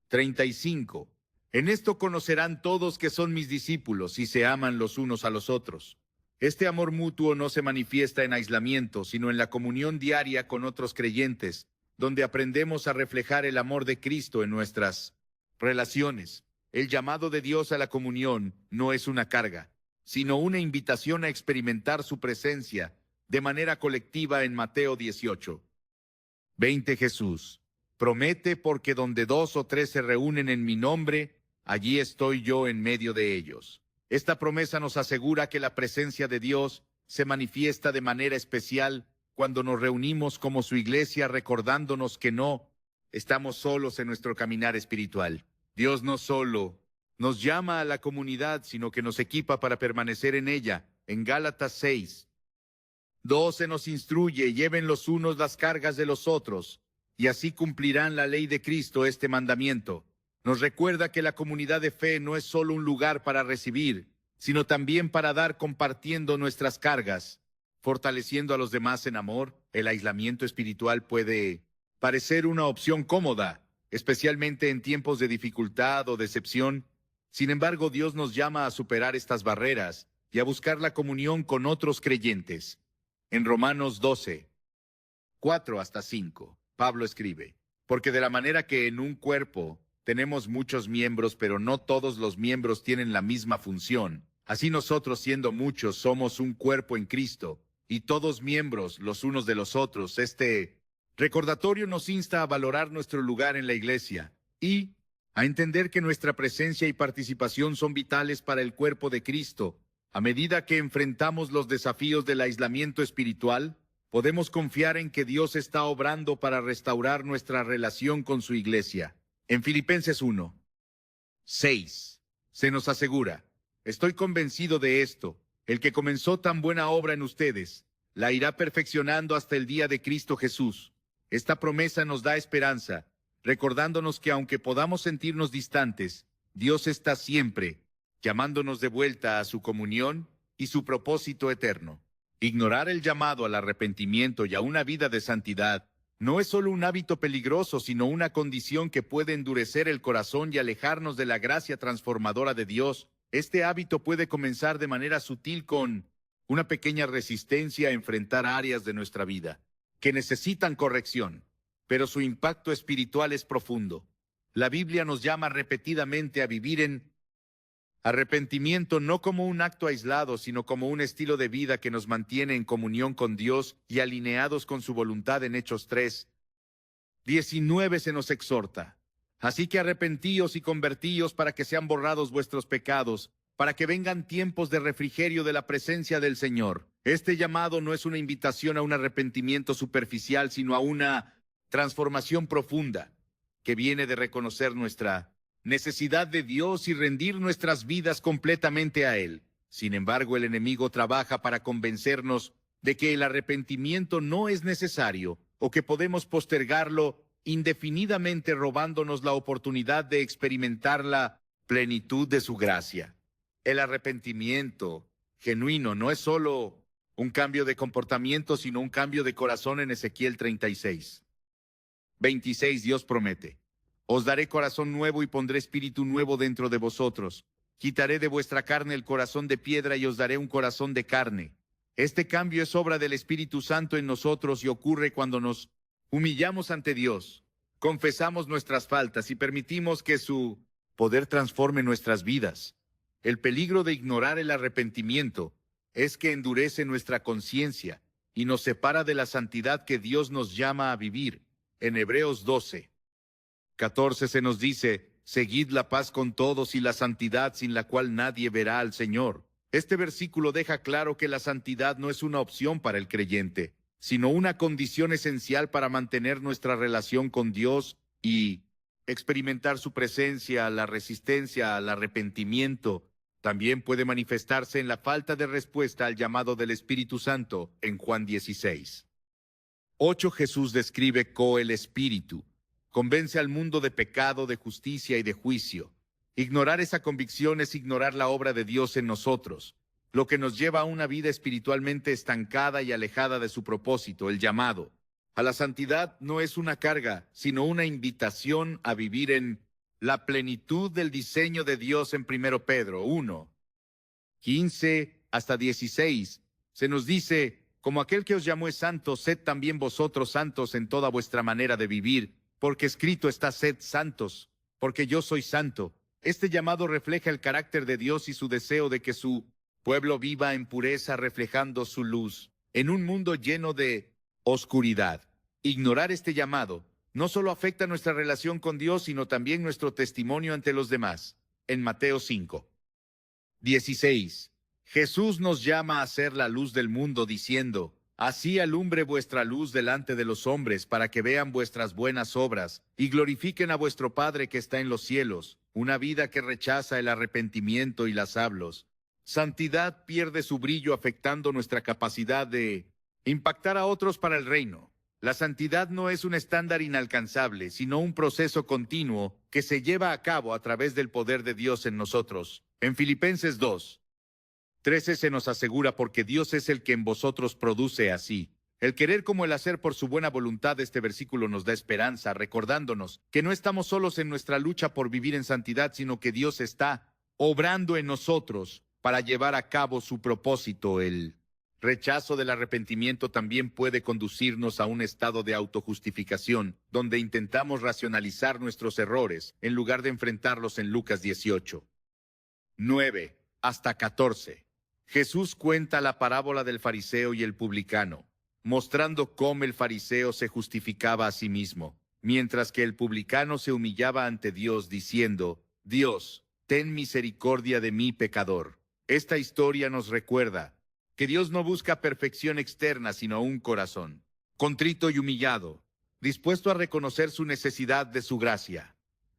35, en esto conocerán todos que son mis discípulos, si se aman los unos a los otros. Este amor mutuo no se manifiesta en aislamiento, sino en la comunión diaria con otros creyentes, donde aprendemos a reflejar el amor de Cristo en nuestras relaciones. El llamado de Dios a la comunión no es una carga, sino una invitación a experimentar su presencia de manera colectiva. En Mateo 18, 20 Jesús promete, porque donde 2 o 3 se reúnen en mi nombre, allí estoy yo en medio de ellos. Esta promesa nos asegura que la presencia de Dios se manifiesta de manera especial cuando nos reunimos como su iglesia, recordándonos que no estamos solos en nuestro caminar espiritual. Dios no solo nos llama a la comunidad, sino que nos equipa para permanecer en ella. En Gálatas 6, 12 nos instruye, lleven los unos las cargas de los otros, y así cumplirán la ley de Cristo. Este mandamiento nos recuerda que la comunidad de fe no es solo un lugar para recibir, sino también para dar, compartiendo nuestras cargas, fortaleciendo a los demás en amor. El aislamiento espiritual puede parecer una opción cómoda, especialmente en tiempos de dificultad o decepción. Sin embargo, Dios nos llama a superar estas barreras y a buscar la comunión con otros creyentes. En Romanos 12, 4 hasta 5, Pablo escribe, porque de la manera que en un cuerpo tenemos muchos miembros, pero no todos los miembros tienen la misma función, así nosotros, siendo muchos, somos un cuerpo en Cristo, y todos miembros los unos de los otros. Este recordatorio nos insta a valorar nuestro lugar en la iglesia y a entender que nuestra presencia y participación son vitales para el cuerpo de Cristo. A medida que enfrentamos los desafíos del aislamiento espiritual, podemos confiar en que Dios está obrando para restaurar nuestra relación con su iglesia. En Filipenses 1, 6, se nos asegura, estoy convencido de esto, el que comenzó tan buena obra en ustedes, la irá perfeccionando hasta el día de Cristo Jesús. Esta promesa nos da esperanza, recordándonos que aunque podamos sentirnos distantes, Dios está siempre llamándonos de vuelta a su comunión y su propósito eterno. Ignorar el llamado al arrepentimiento y a una vida de santidad no es solo un hábito peligroso, sino una condición que puede endurecer el corazón y alejarnos de la gracia transformadora de Dios. Este hábito puede comenzar de manera sutil con una pequeña resistencia a enfrentar áreas de nuestra vida que necesitan corrección, pero su impacto espiritual es profundo. La Biblia nos llama repetidamente a vivir en arrepentimiento no como un acto aislado, sino como un estilo de vida que nos mantiene en comunión con Dios y alineados con su voluntad. En Hechos 3:19 se nos exhorta: así que arrepentíos y convertíos para que sean borrados vuestros pecados, para que vengan tiempos de refrigerio de la presencia del Señor. Este llamado no es una invitación a un arrepentimiento superficial, sino a una transformación profunda que viene de reconocer nuestra necesidad de Dios y rendir nuestras vidas completamente a Él. Sin embargo, el enemigo trabaja para convencernos de que el arrepentimiento no es necesario o que podemos postergarlo indefinidamente, robándonos la oportunidad de experimentar la plenitud de su gracia. El arrepentimiento genuino no es solo un cambio de comportamiento, sino un cambio de corazón. En Ezequiel 36:26 Dios promete: os daré corazón nuevo y pondré espíritu nuevo dentro de vosotros. Quitaré de vuestra carne el corazón de piedra y os daré un corazón de carne. Este cambio es obra del Espíritu Santo en nosotros y ocurre cuando nos humillamos ante Dios, confesamos nuestras faltas y permitimos que su poder transforme nuestras vidas. El peligro de ignorar el arrepentimiento es que endurece nuestra conciencia y nos separa de la santidad que Dios nos llama a vivir. En Hebreos 12:14 se nos dice: seguid la paz con todos y la santidad, sin la cual nadie verá al Señor. Este versículo deja claro que la santidad no es una opción para el creyente, sino una condición esencial para mantener nuestra relación con Dios y experimentar su presencia. La resistencia al arrepentimiento también puede manifestarse en la falta de respuesta al llamado del Espíritu Santo. En Juan 16:8 Jesús describe cómo el Espíritu convence al mundo de pecado, de justicia y de juicio. Ignorar esa convicción es ignorar la obra de Dios en nosotros, lo que nos lleva a una vida espiritualmente estancada y alejada de su propósito. El llamado a la santidad no es una carga, sino una invitación a vivir en la plenitud del diseño de Dios. En 1 Pedro 1:15-16 se nos dice: como aquel que os llamó es santo, sed también vosotros santos en toda vuestra manera de vivir, porque escrito está: sed santos, porque yo soy santo. Este llamado refleja el carácter de Dios y su deseo de que su pueblo viva en pureza, reflejando su luz en un mundo lleno de oscuridad. Ignorar este llamado no solo afecta nuestra relación con Dios, sino también nuestro testimonio ante los demás. En Mateo 5:16, Jesús nos llama a ser la luz del mundo, diciendo: así alumbre vuestra luz delante de los hombres, para que vean vuestras buenas obras y glorifiquen a vuestro Padre que está en los cielos. Una vida que rechaza el arrepentimiento y las hablos. Santidad pierde su brillo, afectando nuestra capacidad de impactar a otros para el reino. La santidad no es un estándar inalcanzable, sino un proceso continuo que se lleva a cabo a través del poder de Dios en nosotros. En Filipenses 2:13 se nos asegura: porque Dios es el que en vosotros produce así el querer como el hacer por su buena voluntad. Este versículo nos da esperanza, recordándonos que no estamos solos en nuestra lucha por vivir en santidad, sino que Dios está obrando en nosotros para llevar a cabo su propósito. El rechazo del arrepentimiento también puede conducirnos a un estado de autojustificación, donde intentamos racionalizar nuestros errores en lugar de enfrentarlos. En Lucas 18:9-14. Jesús cuenta la parábola del fariseo y el publicano, mostrando cómo el fariseo se justificaba a sí mismo, mientras que el publicano se humillaba ante Dios diciendo: Dios, ten misericordia de mí, pecador. Esta historia nos recuerda que Dios no busca perfección externa, sino un corazón contrito y humillado, dispuesto a reconocer su necesidad de su gracia.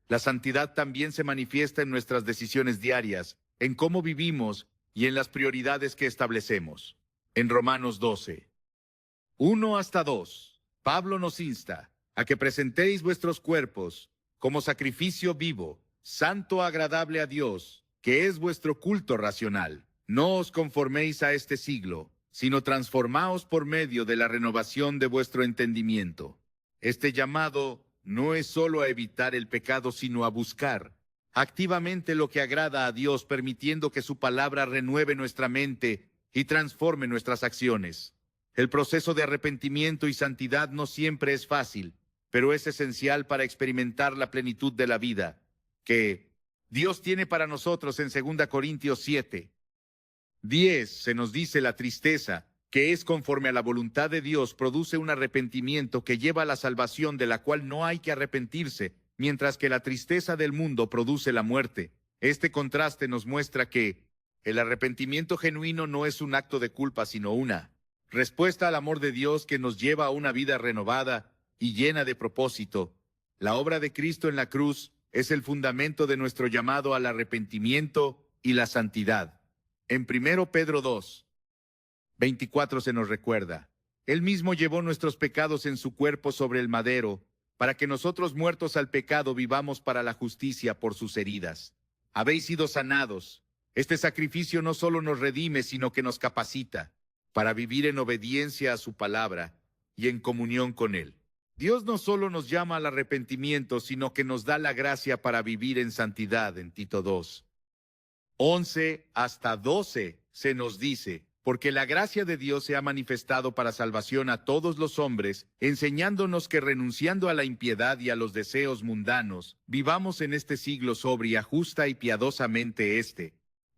La santidad también se manifiesta en nuestras decisiones diarias, en cómo vivimos y en las prioridades que establecemos. En Romanos 12:1-2, Pablo nos insta a que presentéis vuestros cuerpos como sacrificio vivo, santo, agradable a Dios, que es vuestro culto racional. No os conforméis a este siglo, sino transformaos por medio de la renovación de vuestro entendimiento. Este llamado no es solo a evitar el pecado, sino a buscar activamente lo que agrada a Dios, permitiendo que su palabra renueve nuestra mente y transforme nuestras acciones. El proceso de arrepentimiento y santidad no siempre es fácil, pero es esencial para experimentar la plenitud de la vida que Dios tiene para nosotros. En 2 Corintios 7:10 se nos dice: la tristeza, que es conforme a la voluntad de Dios, produce un arrepentimiento que lleva a la salvación, de la cual no hay que arrepentirse, mientras que la tristeza del mundo produce la muerte. Este contraste nos muestra que el arrepentimiento genuino no es un acto de culpa, sino una respuesta al amor de Dios que nos lleva a una vida renovada y llena de propósito. La obra de Cristo en la cruz es el fundamento de nuestro llamado al arrepentimiento y la santidad. En 1 Pedro 2:24 se nos recuerda: Él mismo llevó nuestros pecados en su cuerpo sobre el madero, para que nosotros, muertos al pecado, vivamos para la justicia. Por sus heridas habéis sido sanados. Este sacrificio no solo nos redime, sino que nos capacita para vivir en obediencia a su palabra y en comunión con Él. Dios no solo nos llama al arrepentimiento, sino que nos da la gracia para vivir en santidad. En Tito 2:11-12 se nos dice: porque la gracia de Dios se ha manifestado para salvación a todos los hombres, enseñándonos que, renunciando a la impiedad y a los deseos mundanos, vivamos en este siglo sobria, justa y piadosamente.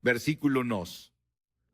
Versículo nos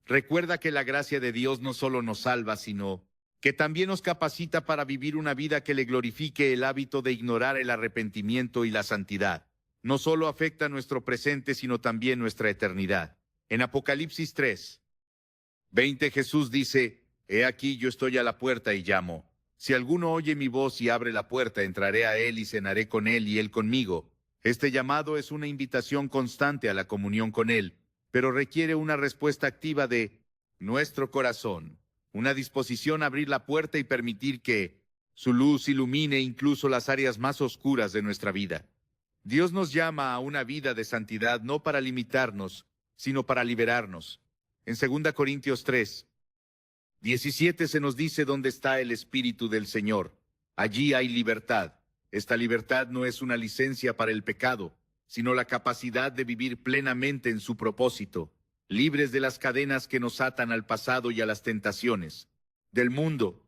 recuerda que la gracia de Dios no solo nos salva, sino que también nos capacita para vivir una vida que le glorifique. El hábito de ignorar el arrepentimiento y la santidad no solo afecta nuestro presente, sino también nuestra eternidad. En Apocalipsis 3:20 Jesús dice: he aquí, yo estoy a la puerta y llamo. Si alguno oye mi voz y abre la puerta, entraré a él y cenaré con él y él conmigo. Este llamado es una invitación constante a la comunión con Él, pero requiere una respuesta activa de nuestro corazón, una disposición a abrir la puerta y permitir que su luz ilumine incluso las áreas más oscuras de nuestra vida. Dios nos llama a una vida de santidad, no para limitarnos, sino para liberarnos. En 2 Corintios 3:17 se nos dice: donde está el Espíritu del Señor, allí hay libertad. Esta libertad no es una licencia para el pecado, sino la capacidad de vivir plenamente en su propósito, libres de las cadenas que nos atan al pasado y a las tentaciones del mundo.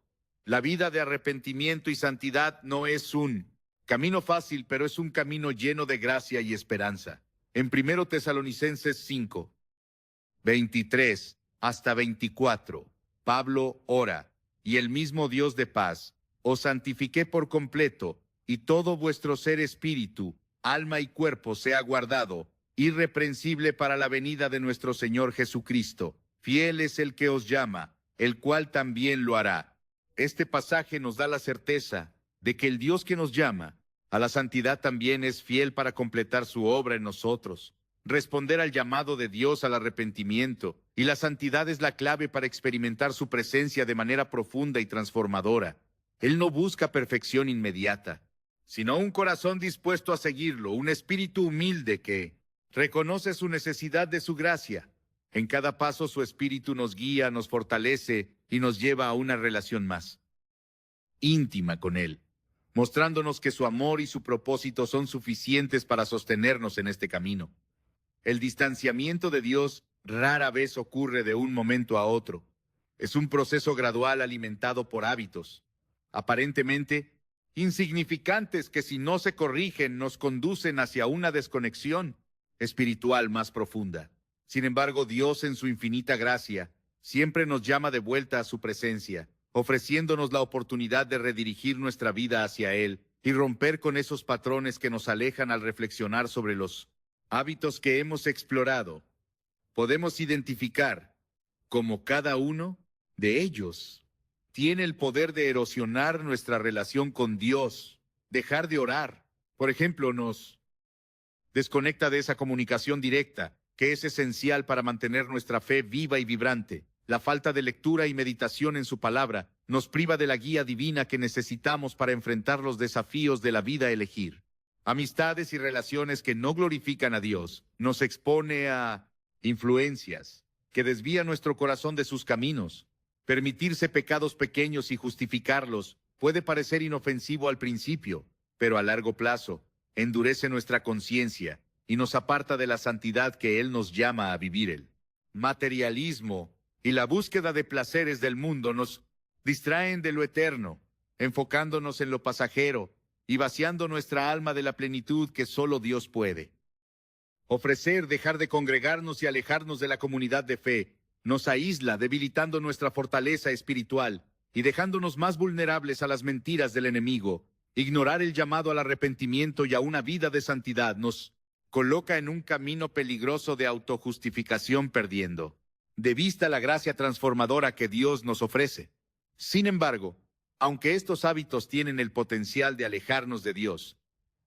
La vida de arrepentimiento y santidad no es un camino fácil, pero es un camino lleno de gracia y esperanza. En 1 Tesalonicenses 5:23-24, Pablo ora: y el mismo Dios de paz os santifique por completo, y todo vuestro ser, espíritu, alma y cuerpo sea guardado irreprensible para la venida de nuestro Señor Jesucristo. Fiel es el que os llama, el cual también lo hará. Este pasaje nos da la certeza de que el Dios que nos llama a la santidad también es fiel para completar su obra en nosotros. Responder al llamado de Dios al arrepentimiento y la santidad es la clave para experimentar su presencia de manera profunda y transformadora. Él no busca perfección inmediata, sino un corazón dispuesto a seguirlo, un espíritu humilde que reconoce su necesidad de su gracia. En cada paso su espíritu nos guía, nos fortalece y nos lleva a una relación más íntima con Él, mostrándonos que su amor y su propósito son suficientes para sostenernos en este camino. El distanciamiento de Dios rara vez ocurre de un momento a otro. Es un proceso gradual alimentado por hábitos, aparentemente insignificantes, que, si no se corrigen, nos conducen hacia una desconexión espiritual más profunda. Sin embargo, Dios, en su infinita gracia, siempre nos llama de vuelta a su presencia, ofreciéndonos la oportunidad de redirigir nuestra vida hacia Él y romper con esos patrones que nos alejan. Al reflexionar sobre los hábitos que hemos explorado, podemos identificar cómo cada uno de ellos tiene el poder de erosionar nuestra relación con Dios. Dejar de orar, por ejemplo, nos desconecta de esa comunicación directa que es esencial para mantener nuestra fe viva y vibrante. La falta de lectura y meditación en su palabra nos priva de la guía divina que necesitamos para enfrentar los desafíos de la vida. Elegir amistades y relaciones que no glorifican a Dios nos expone a influencias que desvían nuestro corazón de sus caminos. Permitirse pecados pequeños y justificarlos puede parecer inofensivo al principio, pero a largo plazo endurece nuestra conciencia y nos aparta de la santidad que Él nos llama a vivir. El materialismo y la búsqueda de placeres del mundo nos distraen de lo eterno, enfocándonos en lo pasajero y vaciando nuestra alma de la plenitud que solo Dios puede. Ofrecer, dejar de congregarnos y alejarnos de la comunidad de fe nos aísla, debilitando nuestra fortaleza espiritual y dejándonos más vulnerables a las mentiras del enemigo. Ignorar el llamado al arrepentimiento y a una vida de santidad nos coloca en un camino peligroso de autojustificación, perdiendo de vista la gracia transformadora que Dios nos ofrece. Sin embargo, aunque estos hábitos tienen el potencial de alejarnos de Dios,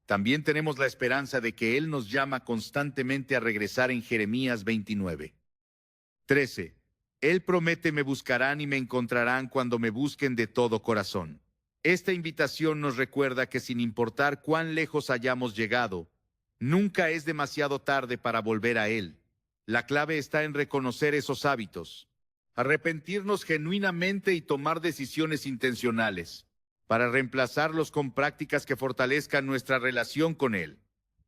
también tenemos la esperanza de que Él nos llama constantemente a regresar en Jeremías 29:13. Él promete: me buscarán y me encontrarán cuando me busquen de todo corazón. Esta invitación nos recuerda que sin importar cuán lejos hayamos llegado, nunca es demasiado tarde para volver a Él. La clave está en reconocer esos hábitos, arrepentirnos genuinamente y tomar decisiones intencionales para reemplazarlos con prácticas que fortalezcan nuestra relación con Él.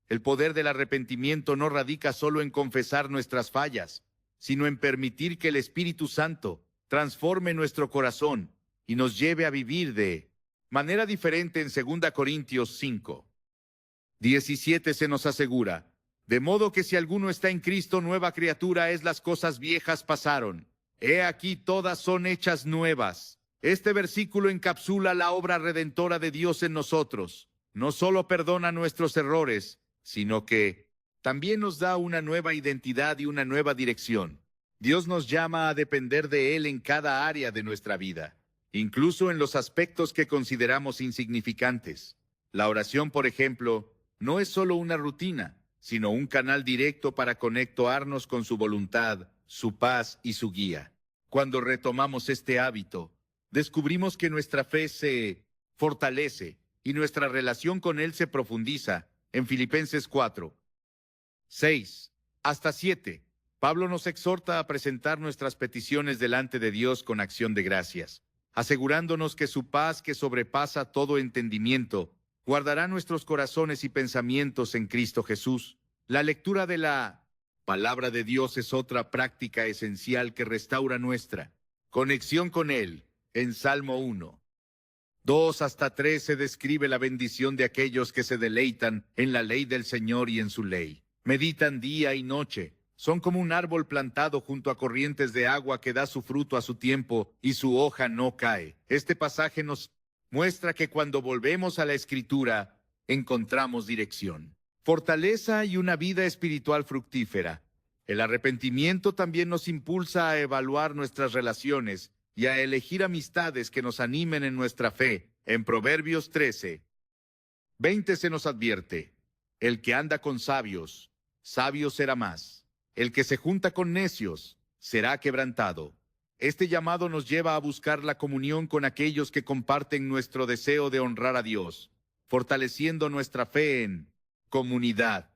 El poder del arrepentimiento no radica solo en confesar nuestras fallas, sino en permitir que el Espíritu Santo transforme nuestro corazón y nos lleve a vivir de manera diferente. En 2 Corintios 5:17 se nos asegura: de modo que si alguno está en Cristo, nueva criatura es, las cosas viejas pasaron. He aquí, todas son hechas nuevas. Este versículo encapsula la obra redentora de Dios en nosotros. No solo perdona nuestros errores, sino que también nos da una nueva identidad y una nueva dirección. Dios nos llama a depender de Él en cada área de nuestra vida, incluso en los aspectos que consideramos insignificantes. La oración, por ejemplo, no es solo una rutina, sino un canal directo para conectarnos con su voluntad, su paz y su guía. Cuando retomamos este hábito, descubrimos que nuestra fe se fortalece y nuestra relación con Él se profundiza. En Filipenses 4:6-7, Pablo nos exhorta a presentar nuestras peticiones delante de Dios con acción de gracias, asegurándonos que su paz, que sobrepasa todo entendimiento, guardará nuestros corazones y pensamientos en Cristo Jesús. La lectura de la palabra de Dios es otra práctica esencial que restaura nuestra conexión con Él. En Salmo 1:2-3 se describe la bendición de aquellos que se deleitan en la ley del Señor y en su ley meditan día y noche. Son como un árbol plantado junto a corrientes de agua que da su fruto a su tiempo y su hoja no cae. Este pasaje nos muestra que cuando volvemos a la Escritura, encontramos dirección, fortaleza y una vida espiritual fructífera. El arrepentimiento también nos impulsa a evaluar nuestras relaciones y a elegir amistades que nos animen en nuestra fe. En Proverbios 13:20 se nos advierte: el que anda con sabios, sabio será más. El que se junta con necios, será quebrantado. Este llamado nos lleva a buscar la comunión con aquellos que comparten nuestro deseo de honrar a Dios, fortaleciendo nuestra fe en comunidad.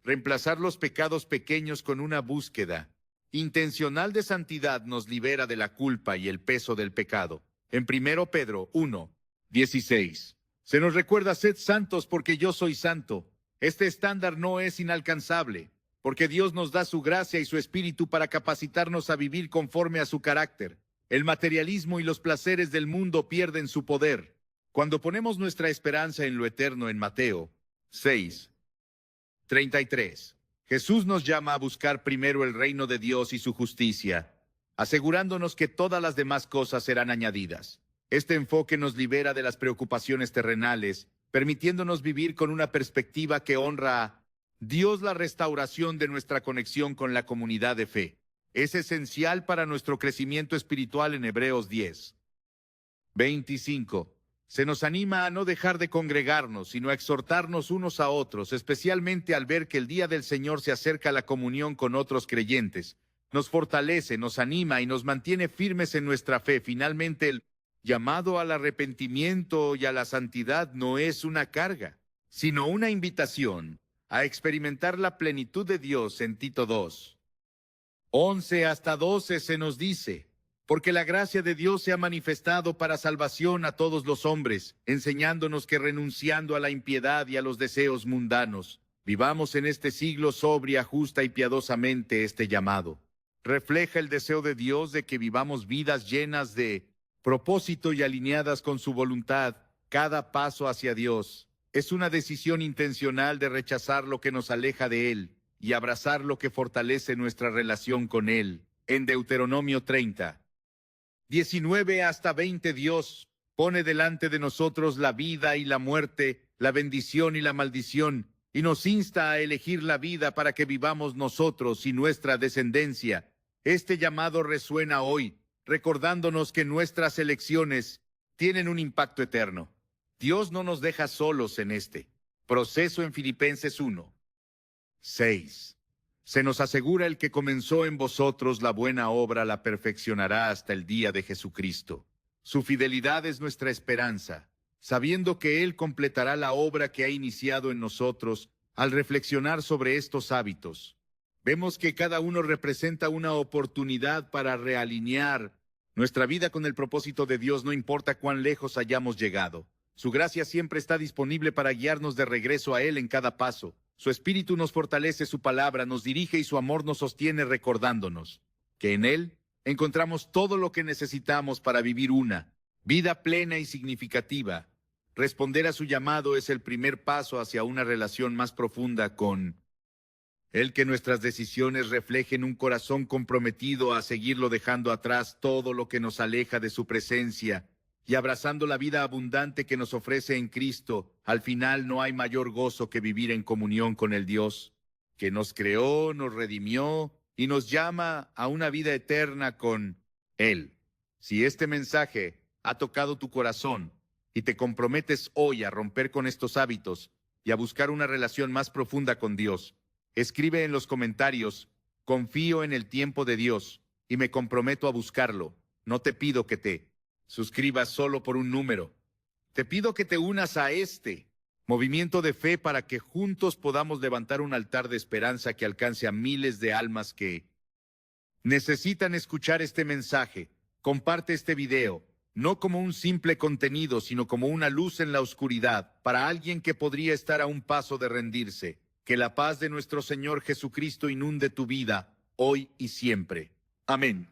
Reemplazar los pecados pequeños con una búsqueda intencional de santidad nos libera de la culpa y el peso del pecado. En 1 Pedro 1:16 se nos recuerda: sed santos porque yo soy santo. Este estándar no es inalcanzable, porque Dios nos da su gracia y su espíritu para capacitarnos a vivir conforme a su carácter. El materialismo y los placeres del mundo pierden su poder cuando ponemos nuestra esperanza en lo eterno. En Mateo 6:33, Jesús nos llama a buscar primero el reino de Dios y su justicia, asegurándonos que todas las demás cosas serán añadidas. Este enfoque nos libera de las preocupaciones terrenales, permitiéndonos vivir con una perspectiva que honra a Dios. La restauración de nuestra conexión con la comunidad de fe es esencial para nuestro crecimiento espiritual. En Hebreos 10:25 se nos anima a no dejar de congregarnos, sino a exhortarnos unos a otros, especialmente al ver que el día del Señor se acerca. La comunión con otros creyentes nos fortalece, nos anima y nos mantiene firmes en nuestra fe. Finalmente, el llamado al arrepentimiento y a la santidad no es una carga, sino una invitación a experimentar la plenitud de Dios. En Tito 2:11-12 se nos dice: porque la gracia de Dios se ha manifestado para salvación a todos los hombres, enseñándonos que renunciando a la impiedad y a los deseos mundanos, Vivamos en este siglo sobria, justa y piadosamente este llamado. Refleja el deseo de Dios de que vivamos vidas llenas de propósito y alineadas con su voluntad. Cada paso hacia Dios es una decisión intencional de rechazar lo que nos aleja de Él y abrazar lo que fortalece nuestra relación con Él. En Deuteronomio 30, 19 hasta 20, Dios pone delante de nosotros la vida y la muerte, la bendición y la maldición, y nos insta a elegir la vida para que vivamos nosotros y nuestra descendencia. Este llamado resuena hoy, recordándonos que nuestras elecciones tienen un impacto eterno. Dios no nos deja solos en este proceso. En Filipenses 1, 6. Se nos asegura: el que comenzó en vosotros la buena obra la perfeccionará hasta el día de Jesucristo. Su fidelidad es nuestra esperanza, sabiendo que Él completará la obra que ha iniciado en nosotros. Al reflexionar sobre estos hábitos, vemos que cada uno representa una oportunidad para realinear nuestra vida con el propósito de Dios, no importa cuán lejos hayamos llegado. Su gracia siempre está disponible para guiarnos de regreso a Él en cada paso. Su espíritu nos fortalece, su palabra nos dirige y su amor nos sostiene, recordándonos que en Él encontramos todo lo que necesitamos para vivir una vida plena y significativa. Responder a su llamado es el primer paso hacia una relación más profunda con Él, que nuestras decisiones reflejen un corazón comprometido a seguirlo, dejando atrás todo lo que nos aleja de su presencia y abrazando la vida abundante que nos ofrece en Cristo. Al final, no hay mayor gozo que vivir en comunión con el Dios que nos creó, nos redimió y nos llama a una vida eterna con Él. Si este mensaje ha tocado tu corazón y te comprometes hoy a romper con estos hábitos y a buscar una relación más profunda con Dios, escribe en los comentarios: confío en el tiempo de Dios y me comprometo a buscarlo. No te pido que te suscribas solo por un número. Te pido que te unas a este movimiento de fe para que juntos podamos levantar un altar de esperanza que alcance a miles de almas que necesitan escuchar este mensaje. Comparte este video, no como un simple contenido, sino como una luz en la oscuridad para alguien que podría estar a un paso de rendirse. Que la paz de nuestro Señor Jesucristo inunde tu vida hoy y siempre. Amén.